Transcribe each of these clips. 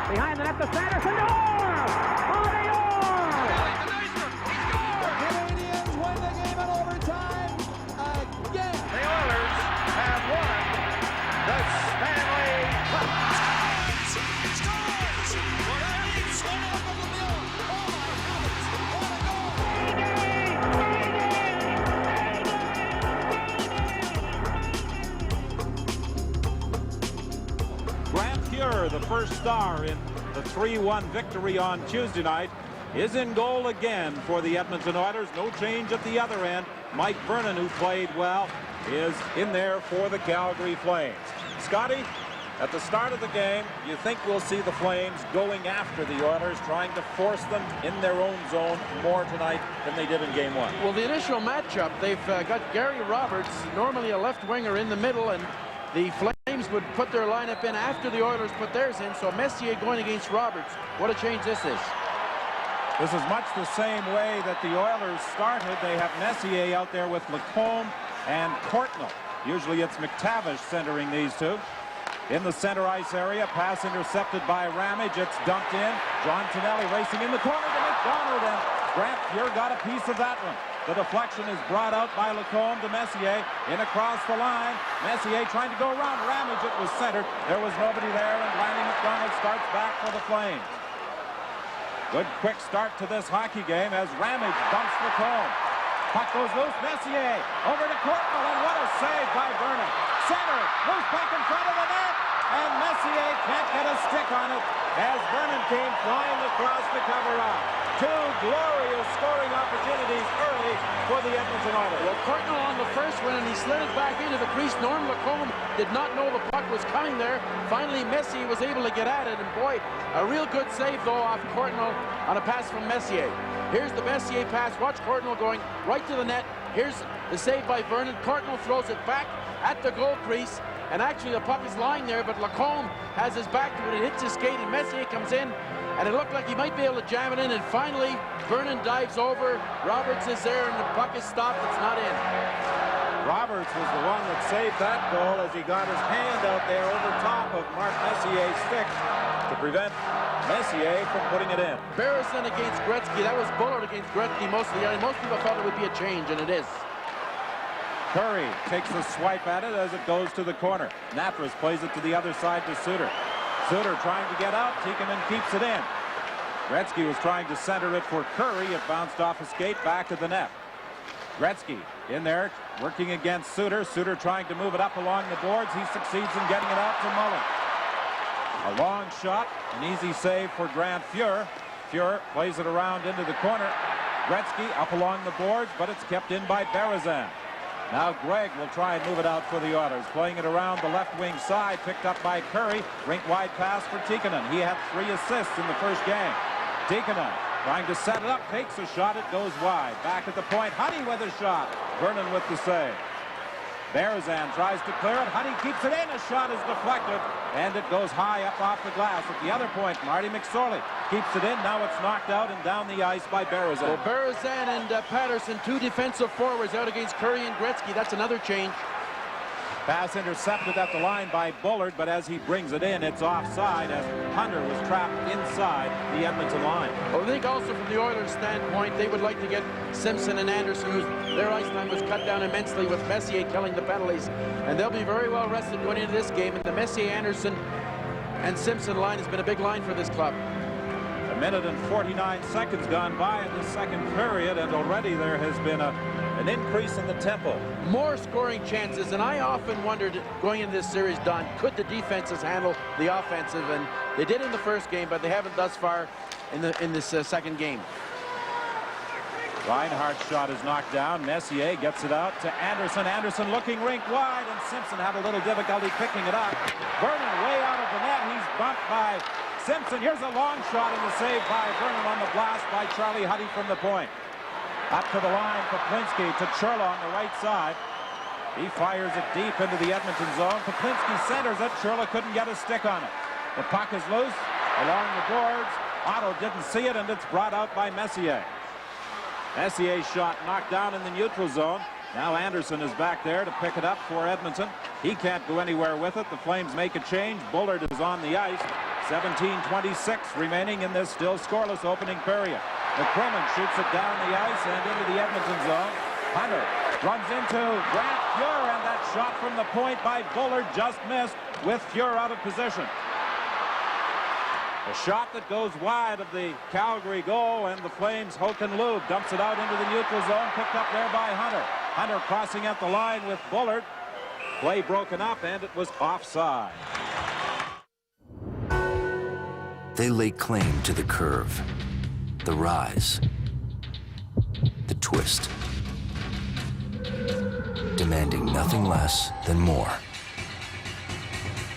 Behind the net to Sanderson. Oh, the Canadians win the game in overtime again. The Oilers have won the Stanley Cup. The first star in the 3-1 victory on Tuesday night, is in goal again for the Edmonton Oilers. No change at the other end. Mike Vernon, who played well, is in there for the Calgary Flames. Scotty, at the start of the game, you think we'll see the Flames going after the Oilers, trying to force them in their own zone more tonight than they did in Game 1? Well, the initial matchup, they've got Gary Roberts, normally a left winger, in the middle, and the Flames would put their lineup in after the Oilers put theirs in, so Messier going against Roberts. What a change this is. This is much the same way that the Oilers started. They have Messier out there with Lacombe and Courtnall. Usually it's McTavish centering these two. In the center ice area, pass intercepted by Ramage. It's dumped in. John Tonelli racing in the corner to McDonald, and Grant Fuhr got a piece of that one. The deflection is brought out by Lacombe to Messier. In across the line. Messier trying to go around Ramage. It was centered. There was nobody there, and Lanny McDonald starts back for the Flames. Good quick start to this hockey game as Ramage bumps Lacombe. Puck goes loose. Messier over to Courtnall, and what a save by Vernon. Center, loose puck in front of the net, and Messier can't get a stick on it as Vernon came flying across the cover up. Two glorious scoring opportunities early for the Edmonton Oilers. Well, Courtnall on the first one, and he slid it back into the crease. Norm Lacombe did not know the puck was coming there. Finally, Messier was able to get at it, and boy, a real good save, though, off Courtnall on a pass from Messier. Here's the Messier pass. Watch Courtnall going right to the net. Here's the save by Vernon. Courtnall throws it back at the goal crease, and actually the puck is lying there, but Lacombe has his back to it. It hits his skate, and Messier comes in, and it looked like he might be able to jam it in, and finally Vernon dives over. Roberts is there, and the puck is stopped. It's not in. Roberts was the one that saved that goal as he got his hand out there over top of Mark Messier's stick to prevent Messier from putting it in. Barrison against Grettzky. That was Bullard against Grettzky most of the year. Most people thought it would be a change, and it is. Curry takes a swipe at it as it goes to the corner. Natras plays it to the other side to Suter. Suter trying to get out. Tikkanen keeps it in. Grettzky was trying to center it for Curry. It bounced off a skate back to the net. Gretzky in there working against Suter. Suter trying to move it up along the boards. He succeeds in getting it out to Mullen. A long shot, an easy save for Grant Fuhr. Fuhr plays it around into the corner. Gretzky up along the boards, but it's kept in by Berezan. Now Gregg will try and move it out for the Oilers. Playing it around the left wing side, picked up by Curry. Rink-wide pass for Tikkanen. He had 3 assists in the first game. Tikkanen trying to set it up, takes a shot, it goes wide. Back at the point, Huddy with a shot. Vernon with the save. Berezan tries to clear it. Huddy keeps it in. A shot is deflected, and it goes high up off the glass. At the other point, Marty McSorley keeps it in. Now it's knocked out and down the ice by Berezan. Well, Berezan and Patterson, 2 defensive forwards out against Curry and Grettzky. That's another change. Pass intercepted at the line by Bullard, but as he brings it in, it's offside as Hunter was trapped inside the Edmonton line. Well, I think also from the Oilers' standpoint, they would like to get Simpson and Anderson, whose their ice time was cut down immensely with Messier killing the penalties. And they'll be very well rested going into this game. And the Messier, Anderson, and Simpson line has been a big line for this club. A minute and 49 seconds gone by in the second period, and already there has been an increase in the tempo. More scoring chances, and I often wondered going into this series, Don, could the defenses handle the offensive? And they did in the first game, but they haven't thus far in this second game. Reinhardt's shot is knocked down. Messier gets it out to Anderson. Anderson looking rink wide, and Simpson had a little difficulty picking it up. Vernon way out of the net. He's bumped by Simpson. Here's a long shot and the save by Vernon on the blast by Charlie Huddy from the point. Up to the line, Poplinski to Churla on the right side. He fires it deep into the Edmonton zone. Poplinski centers it. Churla couldn't get a stick on it. The puck is loose along the boards. Otto didn't see it, and it's brought out by Messier. Messier's shot knocked down in the neutral zone. Now Anderson is back there to pick it up for Edmonton. He can't go anywhere with it. The Flames make a change. Bullard is on the ice. 17:26 remaining in this still scoreless opening period. McCrimmon shoots it down the ice and into the Edmonton zone. Hunter runs into Grant Fuhr, and that shot from the point by Bullard just missed with Fuhr out of position. A shot that goes wide of the Calgary goal, and the Flames' Håkan Loob dumps it out into the neutral zone, picked up there by Hunter. Hunter crossing at the line with Bullard. Play broken up, and it was offside. They lay claim to the curve, the rise, the twist, demanding nothing less than more,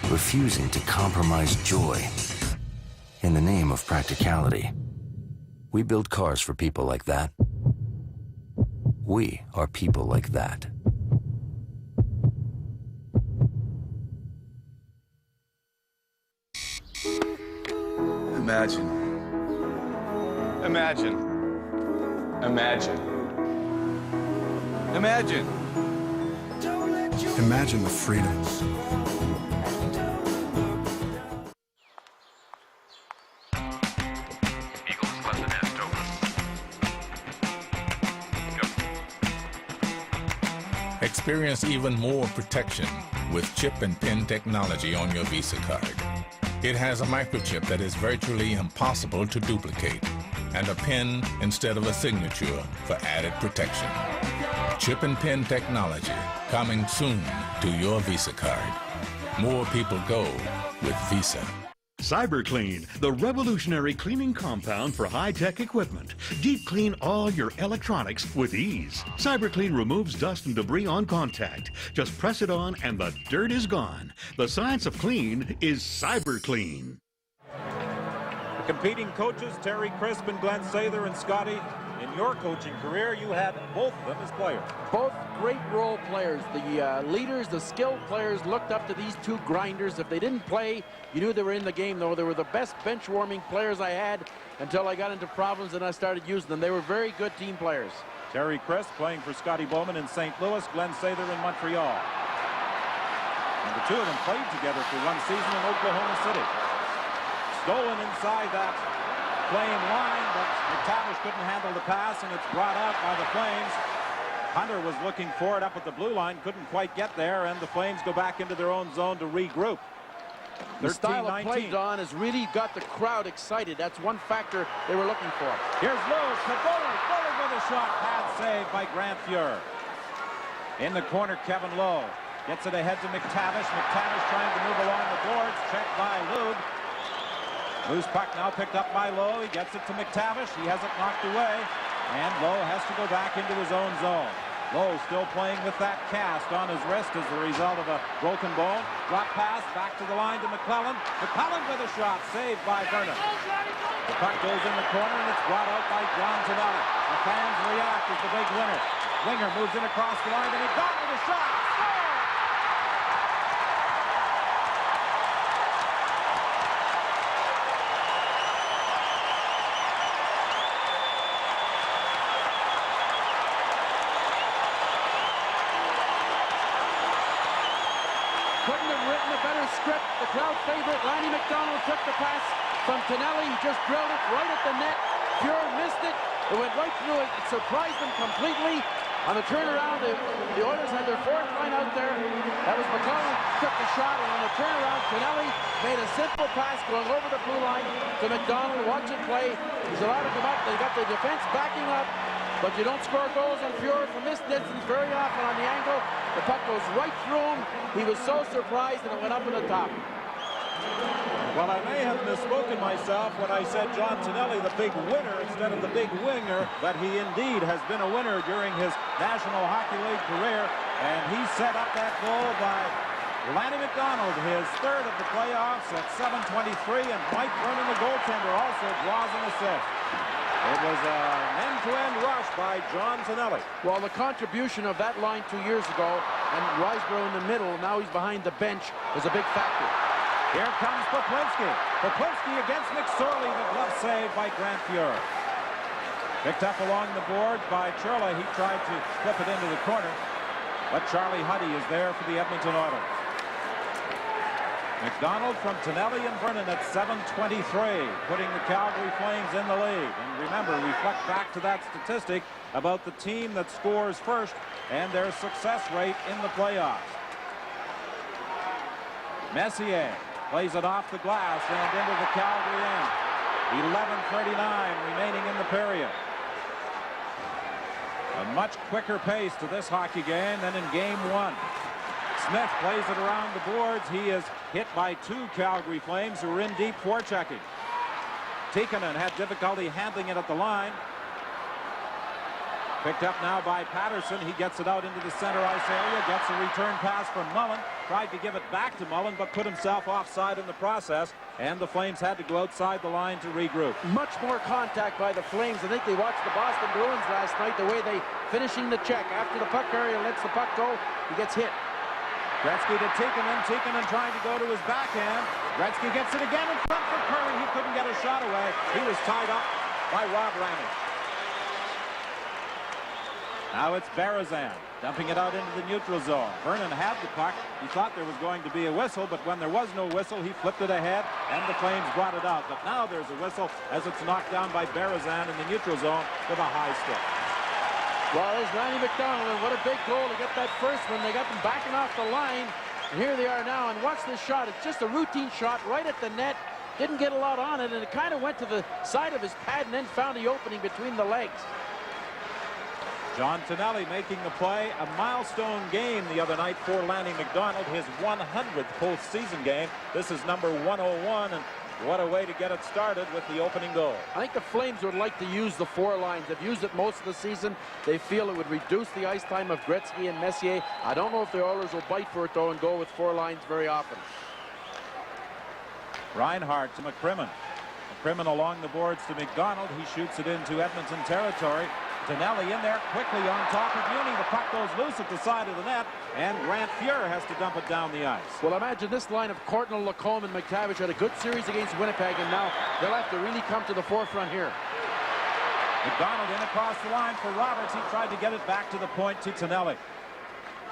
refusing to compromise joy in the name of practicality. We build cars for people like that. We are people like that. Imagine. Imagine. Imagine. Imagine. Imagine the freedom. Eagles left the nest open. Go. Experience even more protection with chip and pin technology on your Visa card. It has a microchip that is virtually impossible to duplicate, and a pin instead of a signature for added protection. Chip and pin technology coming soon to your Visa card. More people go with Visa. CyberClean, the revolutionary cleaning compound for high-tech equipment. Deep clean all your electronics with ease. CyberClean removes dust and debris on contact. Just press it on and the dirt is gone. The science of clean is CyberClean. The competing coaches, Terry Crisp and Glenn Sather and Scotty, in your coaching career, you had both of them as players. Both great role players. The leaders, the skilled players looked up to these two grinders. If they didn't play, you knew they were in the game, though. They were the best bench-warming players I had until I got into Providence and I started using them. They were very good team players. Terry Crisp playing for Scotty Bowman in St. Louis, Glenn Sather in Montreal. And the two of them played together for one season in Oklahoma City. Stolen inside that Flame line, but McTavish couldn't handle the pass, and it's brought out by the Flames. Hunter was looking for it up at the blue line, couldn't quite get there, and the Flames go back into their own zone to regroup. The style of play, Don, has really got the crowd excited. That's one factor they were looking for. Here's Lewis to Bullard. Bullard with a shot. Pad save by Grant Fuhr. In the corner, Kevin Lowe gets it ahead to McTavish. McTavish trying to move along the boards. Checked by Lube. Loose puck now picked up by Lowe. He gets it to McTavish. He has it knocked away. And Lowe has to go back into his own zone. Lowe still playing with that cast on his wrist as a result of a broken bone. Drop pass back to the line to McClellan. McClellan with a shot. Saved by Vernon. The puck goes in the corner and it's brought out by John Tonelli. The fans react as the big winner. Winger moves in across the line and he got with a shot. The crowd favorite, Lanny McDonald, took the pass from Tonelli. He just drilled it right at the net. Fuhr missed it. It went right through it. It surprised them completely. On the turnaround, the Oilers had their fourth line out there. That was McClellan took the shot, and on the turnaround, Tonelli made a simple pass going over the blue line to McDonald. Watch it play. He's allowed to come up. They got the defense backing up. But you don't score goals on Fuhr from this distance very often on the angle. The puck goes right through him. He was so surprised, and it went up in the top. Well, I may have misspoken myself when I said John Tonelli, the big winner, instead of the big winger, but he indeed has been a winner during his National Hockey League career, and he set up that goal by Lanny McDonald, his third of the playoffs at 7:23, and Mike Vernon, the goaltender, also draws an assist. It was an end-to-end rush by John Tonelli. Well, the contribution of that line 2 years ago, and Riseborough in the middle, now he's behind the bench, is a big factor. Here comes Poplinski. Poplinski against McSorley. The glove save by Grant Fuhr. Picked up along the board by Churla. He tried to flip it into the corner, but Charlie Huddy is there for the Edmonton Oilers. McDonald from Tonelli and Vernon at 7:23, putting the Calgary Flames in the lead. And remember, reflect back to that statistic about the team that scores first and their success rate in the playoffs. Messier plays it off the glass and into the Calgary end. 11:39 remaining in the period. A much quicker pace to this hockey game than in game one. Smith plays it around the boards. He is hit by two Calgary Flames who are in deep forechecking. Tikkanen had difficulty handling it at the line. Picked up now by Patterson. He gets it out into the center ice area. Gets a return pass from Mullen. Tried to give it back to Mullen, but put himself offside in the process. And the Flames had to go outside the line to regroup. Much more contact by the Flames. I think they watched the Boston Bruins last night, the way they finishing the check. After the puck carrier lets the puck go, he gets hit. Gretzky to Tikkanen. Tikkanen trying to go to his backhand. Gretzky gets it again in front for Curry. He couldn't get a shot away. He was tied up by Rob Ramey. Now it's Berezan dumping it out into the neutral zone. Vernon had the puck. He thought there was going to be a whistle, but when there was no whistle, he flipped it ahead, and the Flames brought it out. But now there's a whistle as it's knocked down by Berezan in the neutral zone with a high stick. Well, there's Randy McDonald, and what a big goal to get that first one. They got them backing off the line, and here they are now, and watch this shot. It's just a routine shot right at the net. Didn't get a lot on it, and it kind of went to the side of his pad and then found the opening between the legs. John Tonelli making the play. A milestone game the other night for Lanny McDonald, his 100th postseason game. This is number 101, and what a way to get it started with the opening goal. I think the Flames would like to use the four lines. They've used it most of the season. They feel it would reduce the ice time of Gretzky and Messier. I don't know if the Oilers will bite for it, though, and go with four lines very often. Reinhardt to McCrimmon. McCrimmon along the boards to McDonald. He shoots it into Edmonton territory. Tonelli in there quickly on top of Muni. The puck goes loose at the side of the net, and Grant Fuhr has to dump it down the ice. Well, imagine this line of Courtnall, Lacombe, and McTavish had a good series against Winnipeg, and now they'll have to really come to the forefront here. McDonald in across the line for Roberts. He tried to get it back to the point to Tonelli.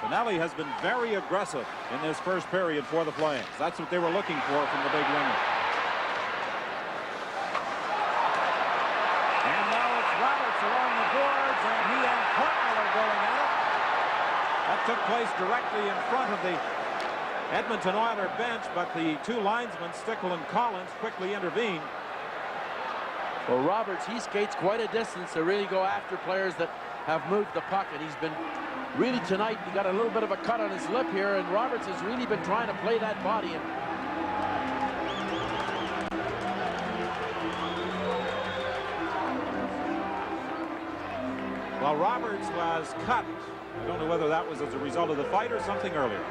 Tonelli has been very aggressive in this first period for the Flames. That's what they were looking for from the big winger. And now it's Roberts along the boards, and he and Courtnall are going at it. That took place directly in front of the Edmonton Oilers bench, but the two linesmen, Stickle and Collins, quickly intervened. Well, Roberts, he skates quite a distance to really go after players that have moved the puck, and he's been really tonight, he got a little bit of a cut on his lip here, and Roberts has really been trying to play that body. And well, Roberts was cut. I don't know whether that was as a result of the fight or something earlier.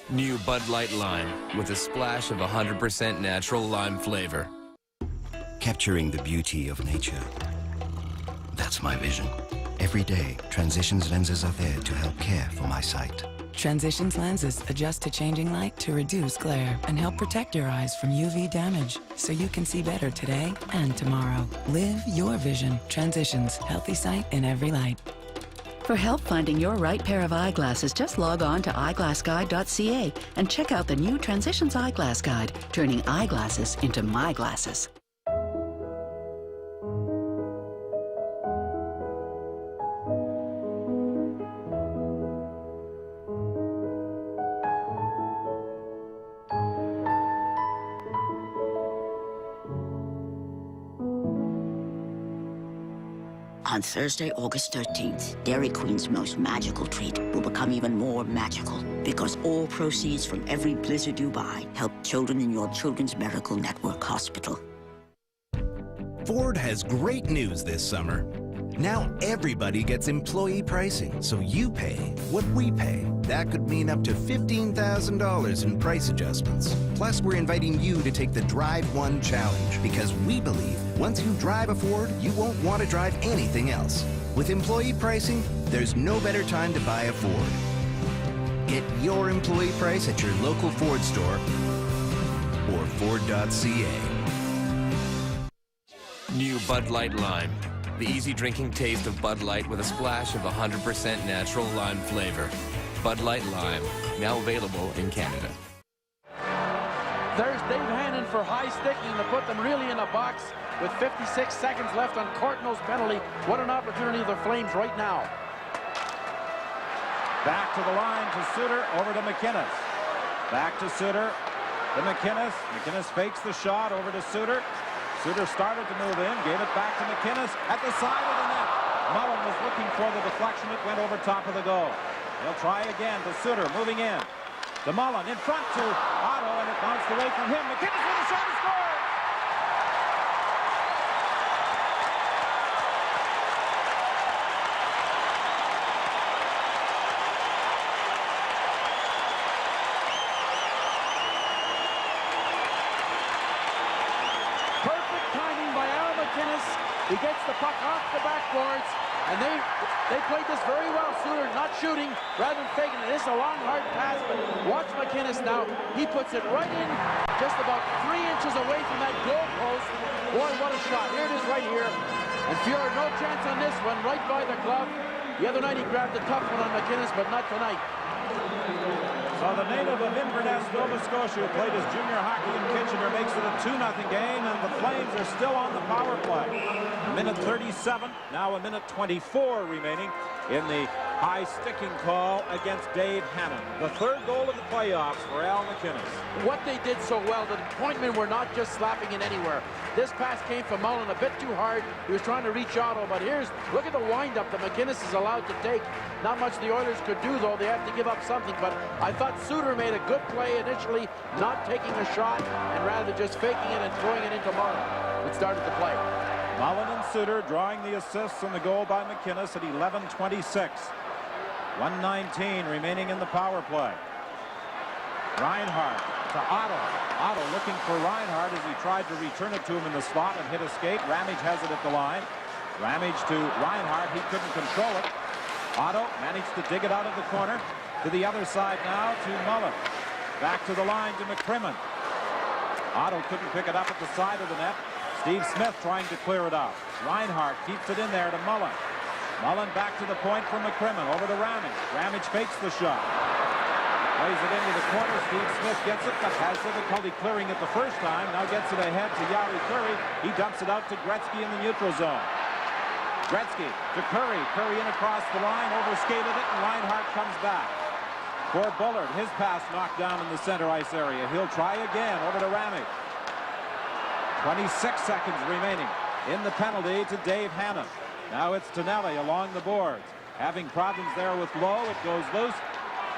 New Bud Light Lime with a splash of 100% natural lime flavor. Capturing the beauty of nature. That's my vision. Every day, Transitions lenses are there to help care for my sight. Transitions lenses adjust to changing light to reduce glare and help protect your eyes from UV damage so you can see better today and tomorrow. Live your vision. Transitions, healthy sight in every light. For help finding your right pair of eyeglasses, just log on to eyeglassguide.ca and check out the new Transitions Eyeglass Guide, turning eyeglasses into my glasses. On Thursday, August 13th, Dairy Queen's most magical treat will become even more magical because all proceeds from every blizzard you buy help children in your Children's Miracle Network hospital. Ford has great news this summer. Now everybody gets employee pricing, so you pay what we pay. That could mean up to $15,000 in price adjustments. Plus, we're inviting you to take the Drive One Challenge because we believe once you drive a Ford, you won't want to drive anything else. With employee pricing, there's no better time to buy a Ford. Get your employee price at your local Ford store or Ford.ca. New Bud Light Lime. The easy drinking taste of Bud Light with a splash of 100% natural lime flavor. Bud Light Lime, now available in Canada. There's Dave Hannon for high sticking to put them really in a box with 56 seconds left on Courtnall's penalty. What an opportunity for the Flames right now. Back to the line to Suter, over to McInnes. Back to Suter, to McInnes. McInnes fakes the shot, over to Suter. Suter started to move in, gave it back to McInnes at the side of the net. Mullen was looking for the deflection. It went over top of the goal. He'll try again to Suter, moving in. To Mullen, in front to Otto, and it bounced away from him. McInnes with a shot, he scores! He gets the puck off the backboards, and they played this very well. Suter not shooting rather than faking it. This is a long, hard pass, but watch McInnes now. He puts it right in, just about 3 inches away from that goal post. Boy, what a shot. Here it is right here. And Fuhrer, no chance on this one, right by the glove. The other night he grabbed a tough one on McInnes, but not tonight. So the native of Inverness, Nova Scotia, who played his junior hockey in Kitchener, makes it a 2-0 game, and the Flames are still on the power play. A minute 37, now a minute 24 remaining in the high sticking call against Dave Hannon. The third goal of the playoffs for Al McInnes. What they did so well, the point men were not just slapping it anywhere. This pass came from Mullen a bit too hard. He was trying to reach Otto, but look at the windup that McInnes is allowed to take. Not much the Oilers could do, though. They have to give up something, but I thought Suter made a good play initially, not taking a shot, and rather just faking it and throwing it into Mullen. It started to play. Mullen and Suter drawing the assists and the goal by McInnes at 11:26. 1:19 remaining in the power play. Reinhardt to Otto. Otto looking for Reinhardt as he tried to return it to him in the slot and hit a skate. Ramage has it at the line. Ramage to Reinhardt. He couldn't control it. Otto managed to dig it out of the corner. To the other side now to Mullen. Back to the line to McCrimmon. Otto couldn't pick it up at the side of the net. Steve Smith trying to clear it out. Reinhardt keeps it in there to Mullen. Mullen back to the point from McCrimmon. Over to Ramage. Ramage fakes the shot. Plays it into the corner. Steve Smith gets it, but has difficulty clearing it the first time. Now gets it ahead to Yari Curry. He dumps it out to Grettzki in the neutral zone. Grettzki to Curry. Curry in across the line. Overskated it, and Reinhardt comes back. For Bullard, his pass knocked down in the center ice area. He'll try again. Over to Ramage. 26 seconds remaining in the penalty to Dave Hannon. Now it's Tonelli along the boards. Having problems there with Lowe. It goes loose.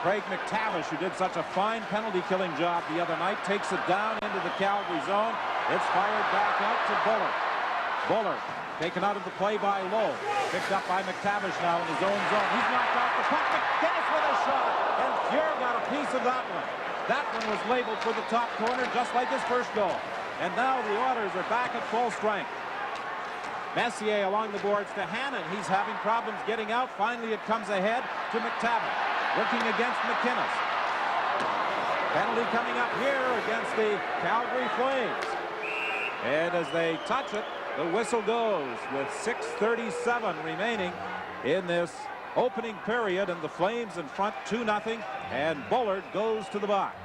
Craig McTavish, who did such a fine penalty-killing job the other night, takes it down into the Calgary zone. It's fired back out to Bullard. Bullard taken out of the play by Lowe. Picked up by McTavish now in his own zone. He's knocked out the puck. McInnes with a shot. And Fuhrer got a piece of that one. That one was labeled for the top corner, just like his first goal. And now the Oilers are back at full strength. Messier along the boards to Hannon. He's having problems getting out. Finally, it comes ahead to McTavish. Working against McInnes. Penalty coming up here against the Calgary Flames. And as they touch it, the whistle goes with 6:37 remaining in this opening period, and the Flames in front 2-0, and Bullard goes to the box.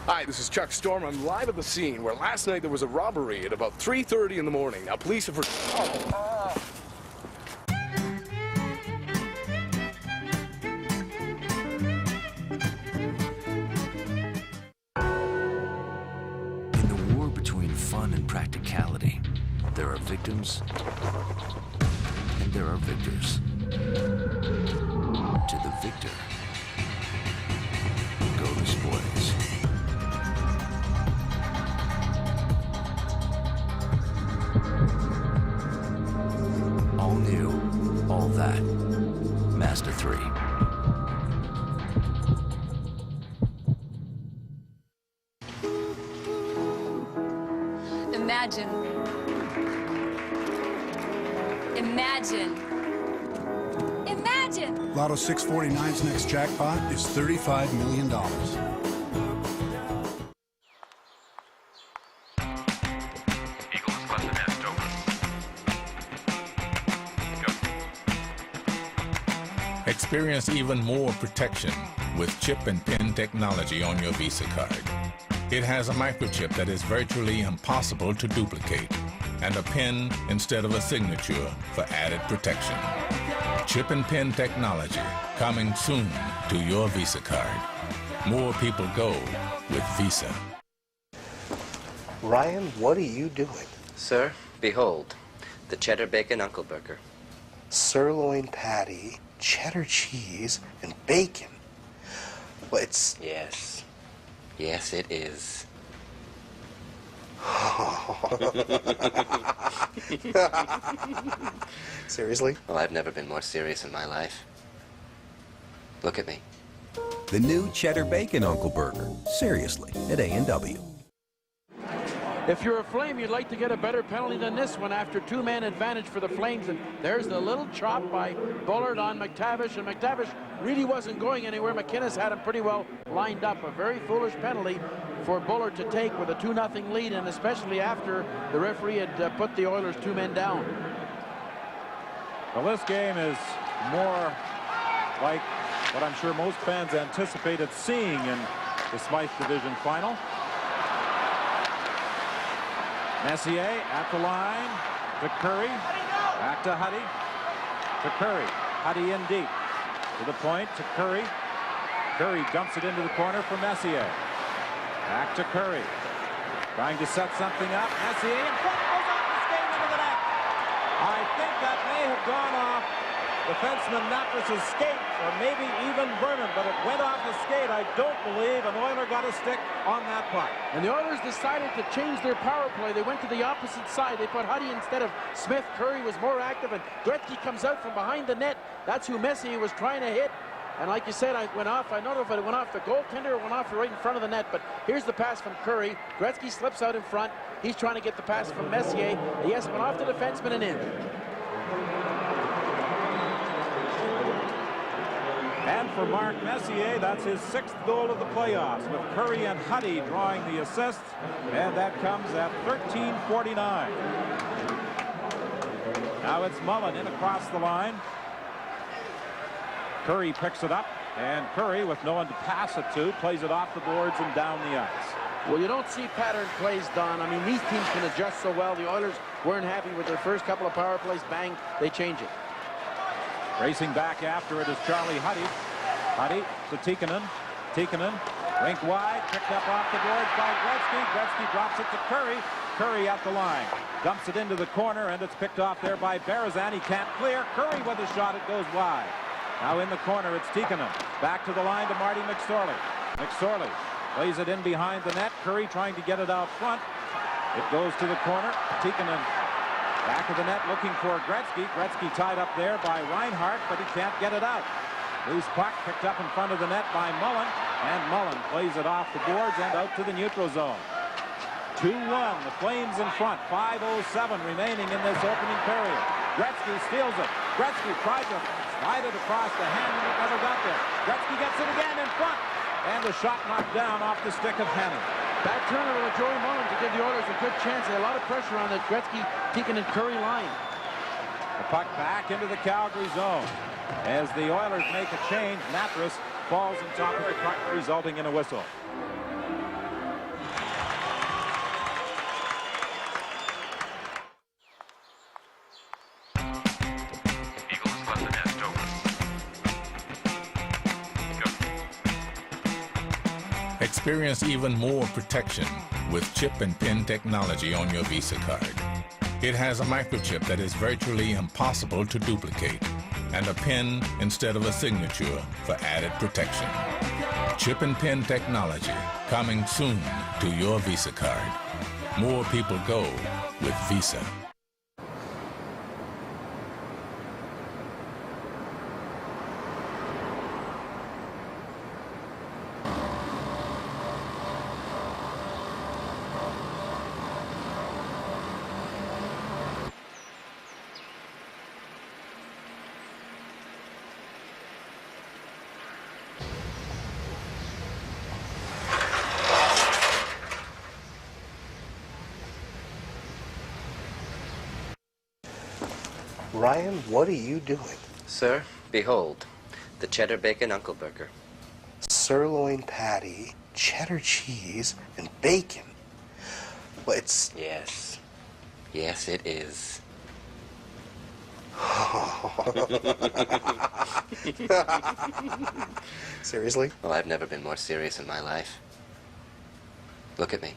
Hi, this is Chuck Storm. I'm live at the scene where last night there was a robbery at about 3:30 in the morning. Now, police have... In the war between fun and practicality, there are victims and there are victors. To the victor go the spoils. All new, all that. Mazda 3. Imagine. Imagine. Imagine. Lotto 649's next jackpot is $35 million. Experience even more protection with chip and pin technology on your Visa card. It has a microchip that is virtually impossible to duplicate and a pin instead of a signature for added protection. Chip and pin technology coming soon to your Visa card. More people go with Visa. Ryan, what are you doing? Sir, behold, the cheddar bacon Uncle Burger. Sirloin patty, cheddar cheese, and bacon. Well, it's... Yes. Yes, it is. Seriously? Well, I've never been more serious in my life. Look at me. The new cheddar bacon Uncle Burger. Seriously, at A&W. If you're a Flame, you'd like to get a better penalty than this one after two-man advantage for the Flames. And there's the little chop by Bullard on McTavish, and McTavish really wasn't going anywhere. McInnes had him pretty well lined up. A very foolish penalty for Bullard to take with a 2-0 lead, and especially after the referee had put the Oilers two men down. Well, this game is more like what I'm sure most fans anticipated seeing in the Smythe Division final. Messier at the line to Curry, back to Huddy, to Curry, Huddy in deep, to the point, to Curry. Curry dumps it into the corner for Messier. Back to Curry, trying to set something up. Messier in front, goes off the skate into the net. I think that may have gone off defenseman Napras's skate, or maybe even Vernon, but it went off the skate. I don't believe an Oiler got a stick on that puck. And the Oilers decided to change their power play. They went to the opposite side. They put Huddy instead of Smith. Curry was more active, and Gretcki comes out from behind the net. That's who Messier was trying to hit. And like you said, I went off. I don't know if it went off the goaltender or went off right in front of the net, but here's the pass from Curry. Gretcki slips out in front. He's trying to get the pass from Messier. Yes, went off the defenseman and in. And for Mark Messier, that's his 6th goal of the playoffs, with Curry and Huddy drawing the assist, and that comes at 13:49. Now it's Mullen in across the line. Curry picks it up, and Curry, with no one to pass it to, plays it off the boards and down the ice. Well, you don't see pattern plays, Don. I mean, these teams can adjust so well. The Oilers weren't happy with their first couple of power plays. Bang, they change it. Racing back after it is Charlie Huddy. Huddy to Tikkanen. Tikkanen, rink wide, picked up off the boards by Gretcki. Gretcki drops it to Curry. Curry at the line. Dumps it into the corner, and it's picked off there by Berezan. He can't clear. Curry with a shot. It goes wide. Now in the corner, it's Tikkanen. Back to the line to Marty McSorley. McSorley plays it in behind the net. Curry trying to get it out front. It goes to the corner. Tikkanen back of the net looking for Gretcki. Gretcki tied up there by Reinhart, but he can't get it out. Loose puck picked up in front of the net by Mullen, and Mullen plays it off the boards and out to the neutral zone. 2-1, the Flames in front. 5:07 remaining in this opening period. Gretcki steals it. Gretcki tried to slide it across the hand, and it never got there. Gretcki gets it again in front, and the shot knocked down off the stick of Hannon. Back turnover with Joey Mullen to give the Oilers a good chance. They had a lot of pressure on the Gretcki, Tikkanen, Curry line. The puck back into the Calgary zone. As the Oilers make a change, Natras falls on top of the puck, resulting in a whistle. Eagles left the nest open. Go. Experience even more protection with chip and pin technology on your Visa card. It has a microchip that is virtually impossible to duplicate and a pin instead of a signature for added protection. Chip and pin technology coming soon to your Visa card. More people go with Visa. Ryan, what are you doing? Sir, behold, The cheddar bacon Uncle Burger. Sirloin patty, cheddar cheese, and bacon. Well, it's... Yes. Yes, it is. Seriously? Well, I've never been more serious in my life. Look at me.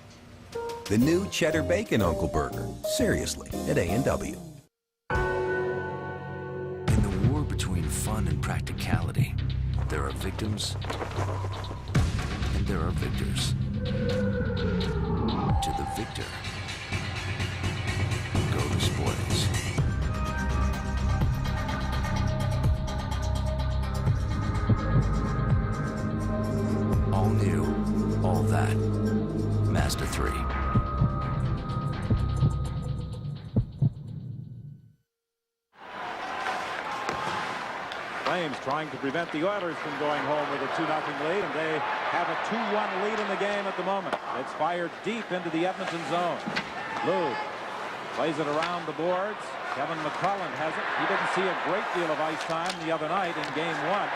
The new cheddar bacon Uncle Burger. Seriously, at A&W. In the war between fun and practicality, there are victims and there are victors. To the victor go the spoils. All new, all that. Mazda 3. Flames trying to prevent the Oilers from going home with a 2-0 lead, and they have a 2-1 lead in the game at the moment. It's fired deep into the Edmonton zone. Lou plays it around the boards. Kevin McClellan has it. He didn't see a great deal of ice time the other night in game one.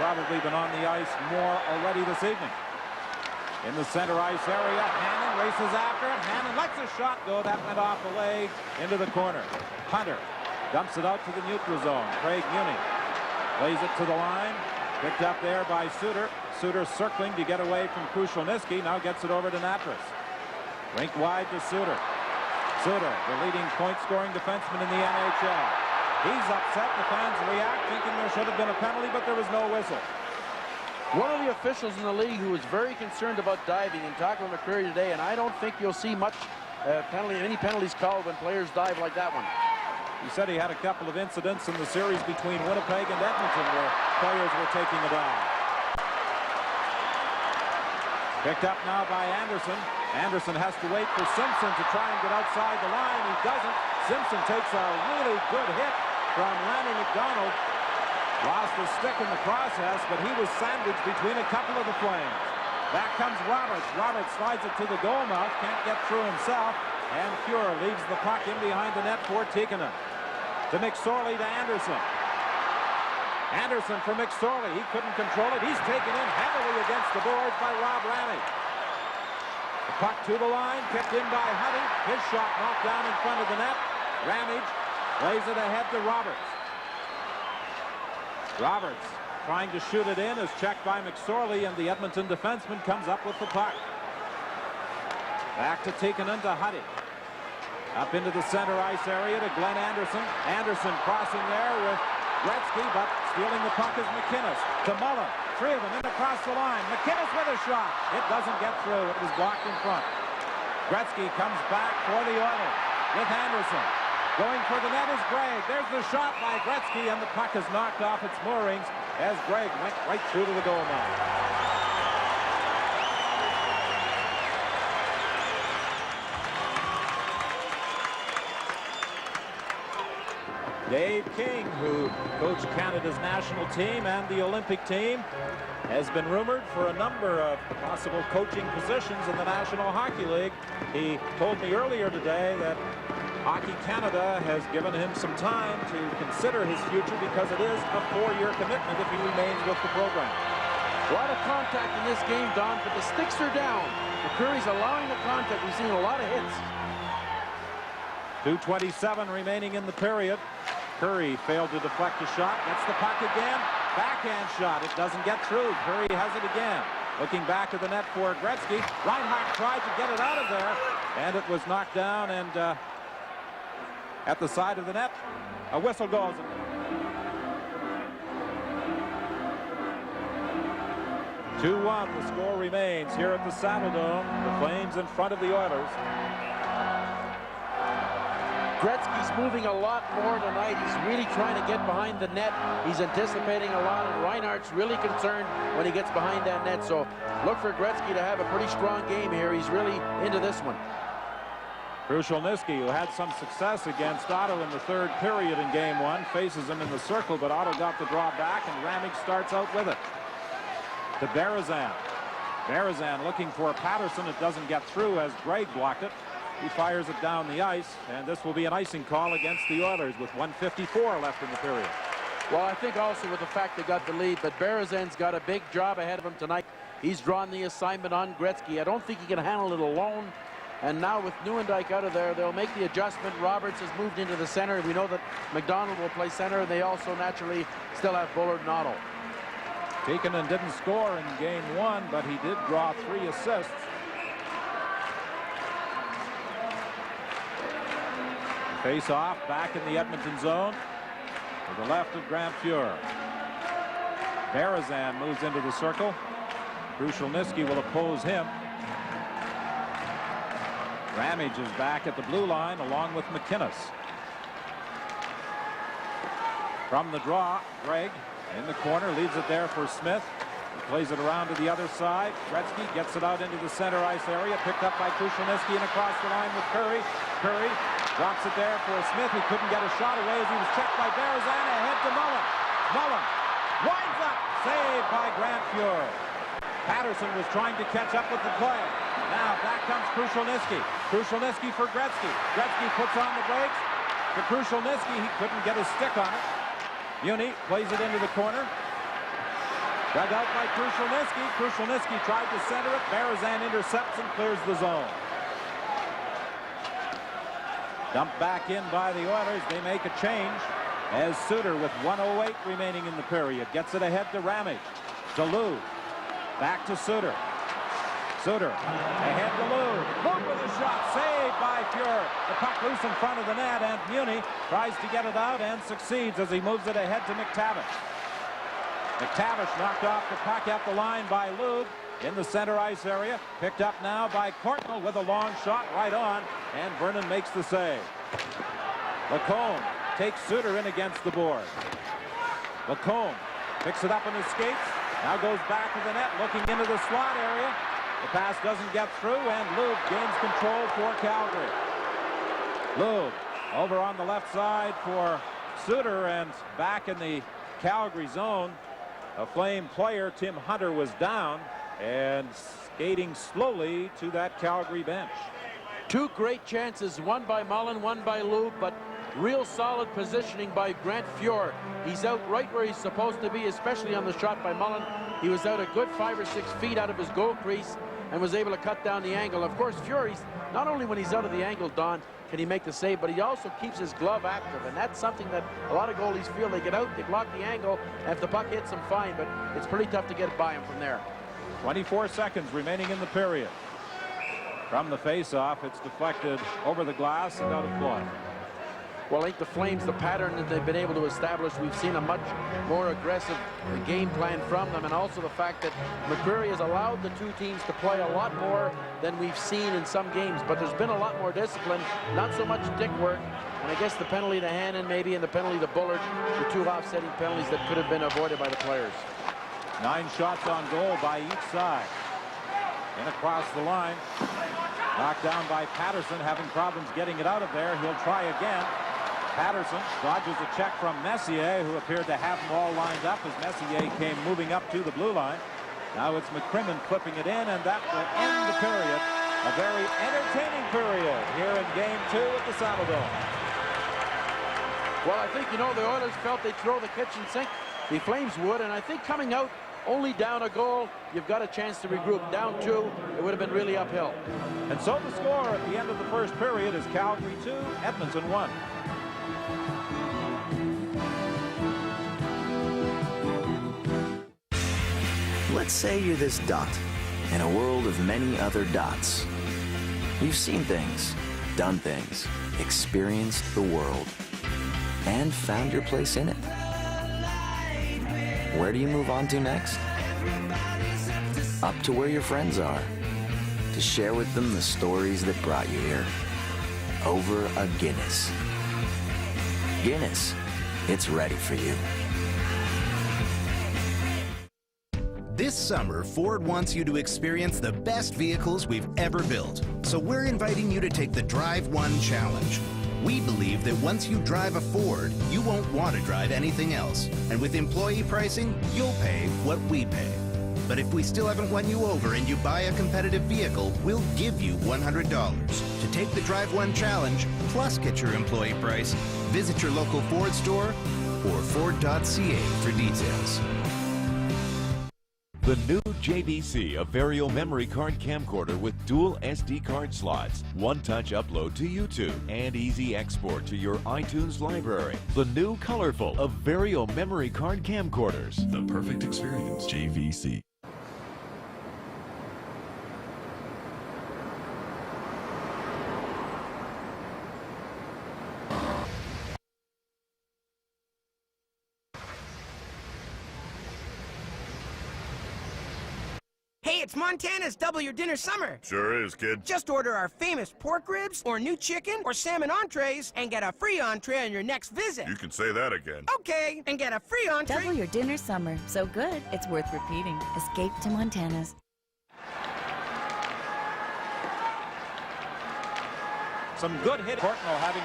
Probably been on the ice more already this evening. In the center ice area, Hannon races after it. Hannon lets a shot go. That went off the leg into the corner. Hunter dumps it out to the neutral zone. Craig Muni plays it to the line. Picked up there by Suter. Suter circling to get away from Krushelnyski. Now gets it over to Natras. Rink wide to Suter. Suter, the leading point-scoring defenseman in the NHL. He's upset. The fans react, thinking there should have been a penalty, but there was no whistle. One of the officials in the league who is very concerned about diving, and talking with McCreary today, and I don't think you'll see much any penalties called when players dive like that one. He said he had a couple of incidents in the series between Winnipeg and Edmonton where players were taking a dive. Picked up now by Anderson. Anderson has to wait for Simpson to try and get outside the line. He doesn't. Simpson takes a really good hit from Lanny McDonald. Lost his stick in the process, but he was sandwiched between a couple of the Flames. Back comes Roberts. Roberts slides it to the goal mouth. Can't get through himself. And Fuhrer leaves the puck in behind the net for Tikkanen. To McSorley to Anderson. Anderson for McSorley. He couldn't control it. He's taken in heavily against the boards by Rob Ramage. The puck to the line, kicked in by Huddy. His shot knocked down in front of the net. Ramage plays it ahead to Roberts. Roberts trying to shoot it in is checked by McSorley, and the Edmonton defenseman comes up with the puck. Back to Tikkanen to Huddy. Up into the center ice area to Glenn Anderson. Anderson crossing there with Grettzki, but stealing the puck is McInnes. To Mullen. Three of them in across the line. McInnes with a shot. It doesn't get through. It was blocked in front. Gretzky comes back for the Oilers with Anderson. Going for the net is Gregg. There's the shot by Gretzky, and the puck is knocked off its moorings as Gregg went right through to the goal mouth. Dave King, who coached Canada's national team and the Olympic team, has been rumored for a number of possible coaching positions in the National Hockey League. He told me earlier today that Hockey Canada has given him some time to consider his future because it is a 4-year commitment if he remains with the program. A lot of contact in this game, Don, but the sticks are down. McCreary's allowing the contact. We've seen a lot of hits. 2:27 remaining in the period. Curry failed to deflect a shot. Gets the puck again. Backhand shot. It doesn't get through. Curry has it again. Looking back at the net for Gretzky. Reinhart tried to get it out of there, and it was knocked down and at the side of the net. A whistle goes. – 2-1. The score remains here at the Saddledome. The Flames in front of the Oilers. Gretzky's moving a lot more tonight. He's really trying to get behind the net. He's anticipating a lot, and Reinhart's really concerned when he gets behind that net. So look for Gretzky to have a pretty strong game here. He's really into this one. Krushelnyski, who had some success against Otto in the third period in game one, faces him in the circle, but Otto got the draw back, and Ramage starts out with it. To Berezan. Berezan looking for Patterson. It doesn't get through as Gregg blocked it. He fires it down the ice, and this will be an icing call against the Oilers with 1:54 left in the period. Well, I think also with the fact they got the lead, but Berezan's got a big job ahead of him tonight. He's drawn the assignment on Grettzki. I don't think he can handle it alone. And now with Nieuwendyk out of there, they'll make the adjustment. Roberts has moved into the center. We know that McDonald will play center, and they also naturally still have Bullard and Otto. Kekkonen didn't score in game 1, but he did draw 3 assists. Face off back in the Edmonton zone to the left of Grant Fuhr. Berezan moves into the circle. Krushelnyski will oppose him. Ramage is back at the blue line along with McInnes. From the draw, Gregg in the corner, leaves it there for Smith. He plays it around to the other side. Grettzki gets it out into the center ice area, picked up by Krushelnyski and across the line with Curry. Curry drops it there for Smith. He couldn't get a shot away as he was checked by Berezan. Ahead to Mullen. Mullen winds up. Saved by Grant Fuhr. Patterson was trying to catch up with the play. Now back comes Krushelnyski. Krushelnyski for Grettzki. Grettzki puts on the brakes. To Krushelnyski, he couldn't get his stick on it. Muni plays it into the corner. Dug out by Krushelnyski. Krushelnyski tried to center it. Berezan intercepts and clears the zone. Dumped back in by the Oilers. They make a change as Suter with 1:08 remaining in the period gets it ahead to Ramage. To Lou. Back to Suter. Suter ahead to Lou. Lou with a shot. Saved by Fuhr. The puck loose in front of the net, and Muni tries to get it out and succeeds as he moves it ahead to McTavish. McTavish knocked off the puck at the line by Lou in the center ice area. Picked up now by Courtnall with a long shot right on, and Vernon makes the save. Lacombe takes Suter in against the board. Lacombe picks it up in his skates. Now goes back to the net, looking into the slot area. The pass doesn't get through, and Lube gains control for Calgary. Lube over on the left side for Suter, and back in the Calgary zone. A Flame player, Tim Hunter, was down and skating slowly to that Calgary bench. 2 great chances, one by Mullen, one by Lube, but real solid positioning by Grant Fuhr. He's out right where he's supposed to be, especially on the shot by Mullen. He was out a good 5 or 6 feet out of his goal crease and was able to cut down the angle. Of course, Fuhr, he's not only when he's out of the angle, Don, can he make the save, but he also keeps his glove active, and that's something that a lot of goalies feel. They get out, they block the angle, and if the puck hits them, fine, but it's pretty tough to get it by him from there. 24 seconds remaining in the period. From the face-off, it's deflected over the glass and out of play. Well, I think the Flames, the pattern that they've been able to establish, we've seen a much more aggressive game plan from them, and also the fact that McCreary has allowed the 2 teams to play a lot more than we've seen in some games, but there's been a lot more discipline, not so much dick work, and I guess the penalty to Hannon maybe and the penalty to Bullard, the 2 offsetting penalties that could have been avoided by the players. 9 shots on goal by each side. In across the line. Knocked down by Patterson, having problems getting it out of there. He'll try again. Patterson dodges a check from Messier, who appeared to have them all lined up as Messier came moving up to the blue line. Now it's McCrimmon clipping it in, and that will end the period. A very entertaining period here in Game 2 at the Saddledome. Well, I think, you know, the Oilers felt they'd throw the kitchen sink. The Flames would, and I think coming out only down a goal, you've got a chance to regroup. Down 2, it would have been really uphill. And so the score at the end of the first period is Calgary 2, Edmonton 1. Let's say you're this dot in a world of many other dots. You've seen things, done things, experienced the world, and found your place in it. Where do you move on to next? Up to where your friends are, to share with them the stories that brought you here. Over a Guinness. Guinness, it's ready for you. This summer, Ford wants you to experience the best vehicles we've ever built. So we're inviting you to take the Drive One Challenge. We believe that once you drive a Ford, you won't want to drive anything else. And with employee pricing, you'll pay what we pay. But if we still haven't won you over and you buy a competitive vehicle, we'll give you $100. To take the Drive One Challenge, plus get your employee price, visit your local Ford store or Ford.ca for details. The new JVC, a Vario memory card camcorder with dual SD card slots, one-touch upload to YouTube, and easy export to your iTunes library. The new colorful of Vario memory card camcorders. The perfect experience, JVC. Hey, it's Montana's Double Your Dinner Summer. Sure is, kid. Just order our famous pork ribs or new chicken or salmon entrees and get a free entree on your next visit. You can say that again. Okay, and get a free entree. Double Your Dinner Summer. So good, it's worth repeating. Escape to Montana's. Some good hit. Courtnall having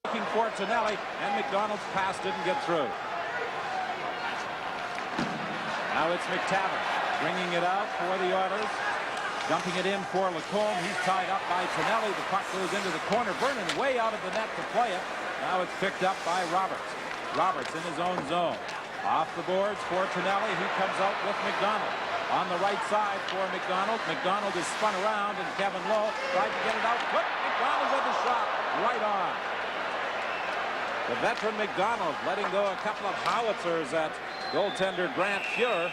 looking for Tonelli, and McDonald's pass didn't get through. Now it's McTavish bringing it out for the Oilers, dumping it in for Lacombe. He's tied up by Tonelli. The puck goes into the corner. Vernon way out of the net to play it. Now it's picked up by Roberts. Roberts in his own zone. Off the boards for Tonelli. He comes out with McDonald. On the right side for McDonald. McDonald is spun around, and Kevin Lowe tried to get it out. Quick, McDonald with the shot. Right on. The veteran McDonald letting go a couple of howitzers at goaltender Grant Fuhr.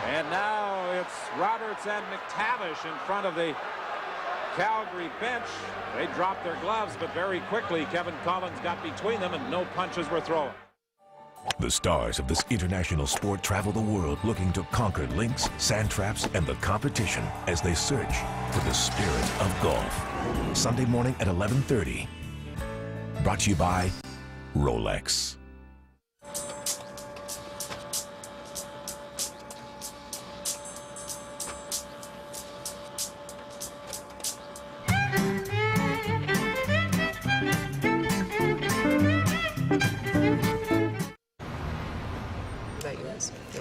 And now it's Roberts and McTavish in front of the Calgary bench. They dropped their gloves, but very quickly Kevin Collins got between them and no punches were thrown. The stars of this international sport travel the world looking to conquer links, sand traps, and the competition as they search for the spirit of golf. Sunday morning at 11:30. Brought to you by Rolex.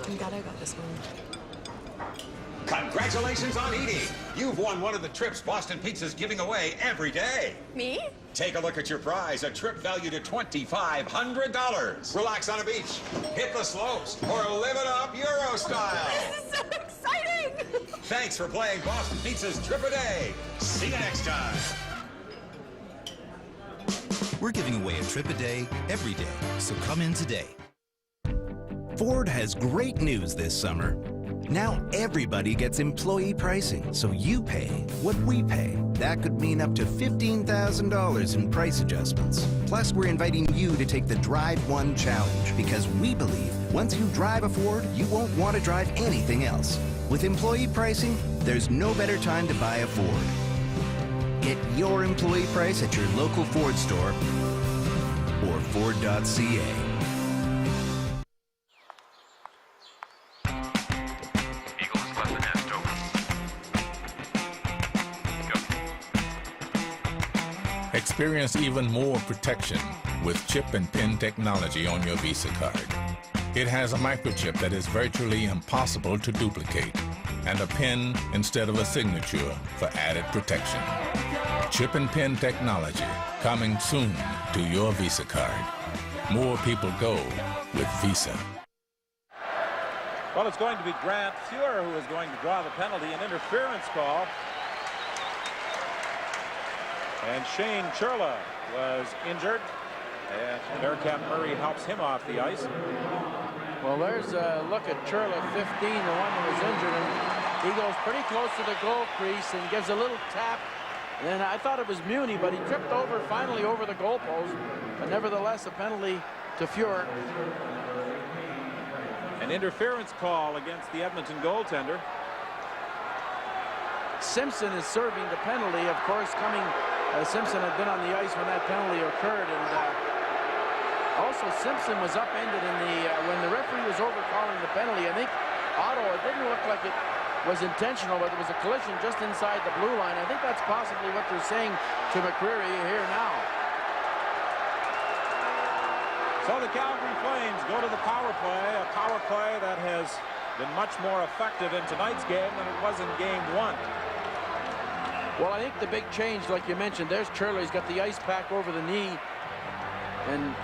I'm glad I got this one. Congratulations on eating. You've won one of the trips Boston Pizza's giving away every day. Me? Take a look at your prize, a trip valued at $2,500. Relax on a beach, hit the slopes, or live it up Euro style. This is so exciting! Thanks for playing Boston Pizza's Trip a Day. See you next time. We're giving away a trip a day every day, so come in today. Ford has great news this summer. Now everybody gets employee pricing, so you pay what we pay. That could mean up to $15,000 in price adjustments. Plus, we're inviting you to take the Drive One Challenge, because we believe once you drive a Ford, you won't want to drive anything else. With employee pricing, there's no better time to buy a Ford. Get your employee price at your local Ford store or Ford.ca. Experience even more protection with chip and pin technology on your Visa card. It has a microchip that is virtually impossible to duplicate, and a pin instead of a signature for added protection. Chip and pin technology coming soon to your Visa card. More people go with Visa. Well, it's going to be Grant Fuhr who is going to draw the penalty, an interference call. And Shane Churla was injured, and Bearcat Murray helps him off the ice. Well, there's a look at Churla, 15, the one that was injured, and he goes pretty close to the goal crease and gives a little tap. And then I thought it was Muni, but he tripped over, finally over the goalpost, but nevertheless a penalty to Fuhr. An interference call against the Edmonton goaltender. Simpson is serving the penalty, of course, coming. Simpson had been on the ice when that penalty occurred, and also Simpson was upended in the when the referee was overcalling the penalty. I think Otto, it didn't look like it was intentional, but there was a collision just inside the blue line. I think that's possibly what they're saying to McCreary here now. So the Calgary Flames go to the power play, a power play that has been much more effective in tonight's game than it was in game one. Well, I think the big change, like you mentioned, there's Churley. He's got the ice pack over the knee. And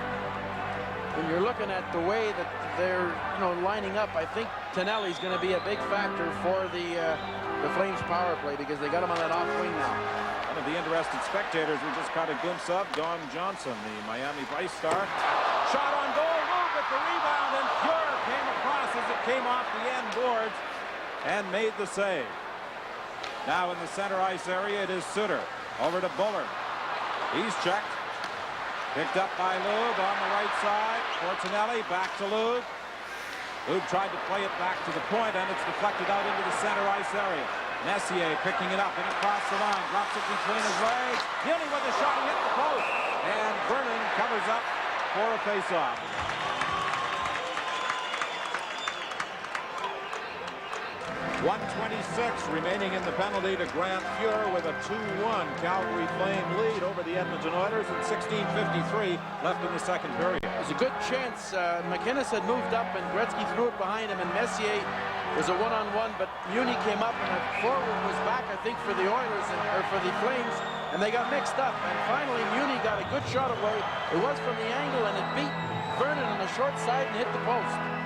when you're looking at the way that they're, lining up, I think Tonelli's going to be a big factor for the Flames power play because they got him on that off wing now. One of the interested spectators we just caught a glimpse of, Don Johnson, the Miami Vice star. Shot on goal, Lube with the rebound, and Fuhr came across as it came off the end boards and made the save. Now in the center ice area, it is Suter. Over to Bullard. He's checked. Picked up by Lube on the right side. Fortunelli back to Lube. Lube tried to play it back to the point, and it's deflected out into the center ice area. Messier picking it up and across the line. Drops it between his legs. Healy with a shot. He hit the post. And Vernon covers up for a faceoff. 1:26 remaining in the penalty to Grant Fuhr with a 2-1 Calgary Flame lead over the Edmonton Oilers and 16:53 left in the second period. There's a good chance. McInnes had moved up and Gretzky threw it behind him, and Messier was a one-on-one, but Muni came up and a forward was back, I think, for the Oilers or for the Flames, and they got mixed up. And finally, Muni got a good shot away. It was from the angle, and it beat Vernon on the short side and hit the post.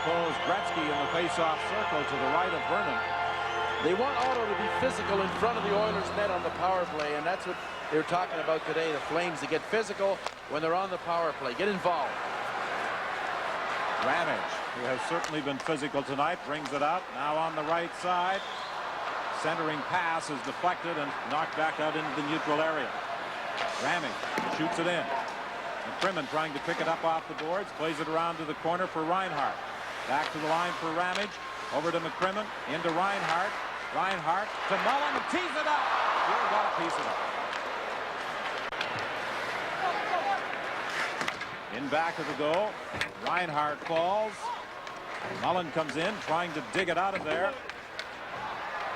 Opposed Grettzky in the face-off circle to the right of Vernon. They want Otto to be physical in front of the Oilers' net on the power play, and that's what they're talking about today, the Flames, to get physical when they're on the power play. Get involved. Ramage, who has certainly been physical tonight, brings it out. Now on the right side. Centering pass is deflected and knocked back out into the neutral area. Ramage shoots it in. McCrimmon trying to pick it up off the boards. Plays it around to the corner for Reinhart. Back to the line for Ramage. Over to McCrimmon. Into Reinhart. Reinhart to Mullen. Tees it up. Fuhr got a piece of it. In back of the goal. Reinhart falls. Mullen comes in trying to dig it out of there.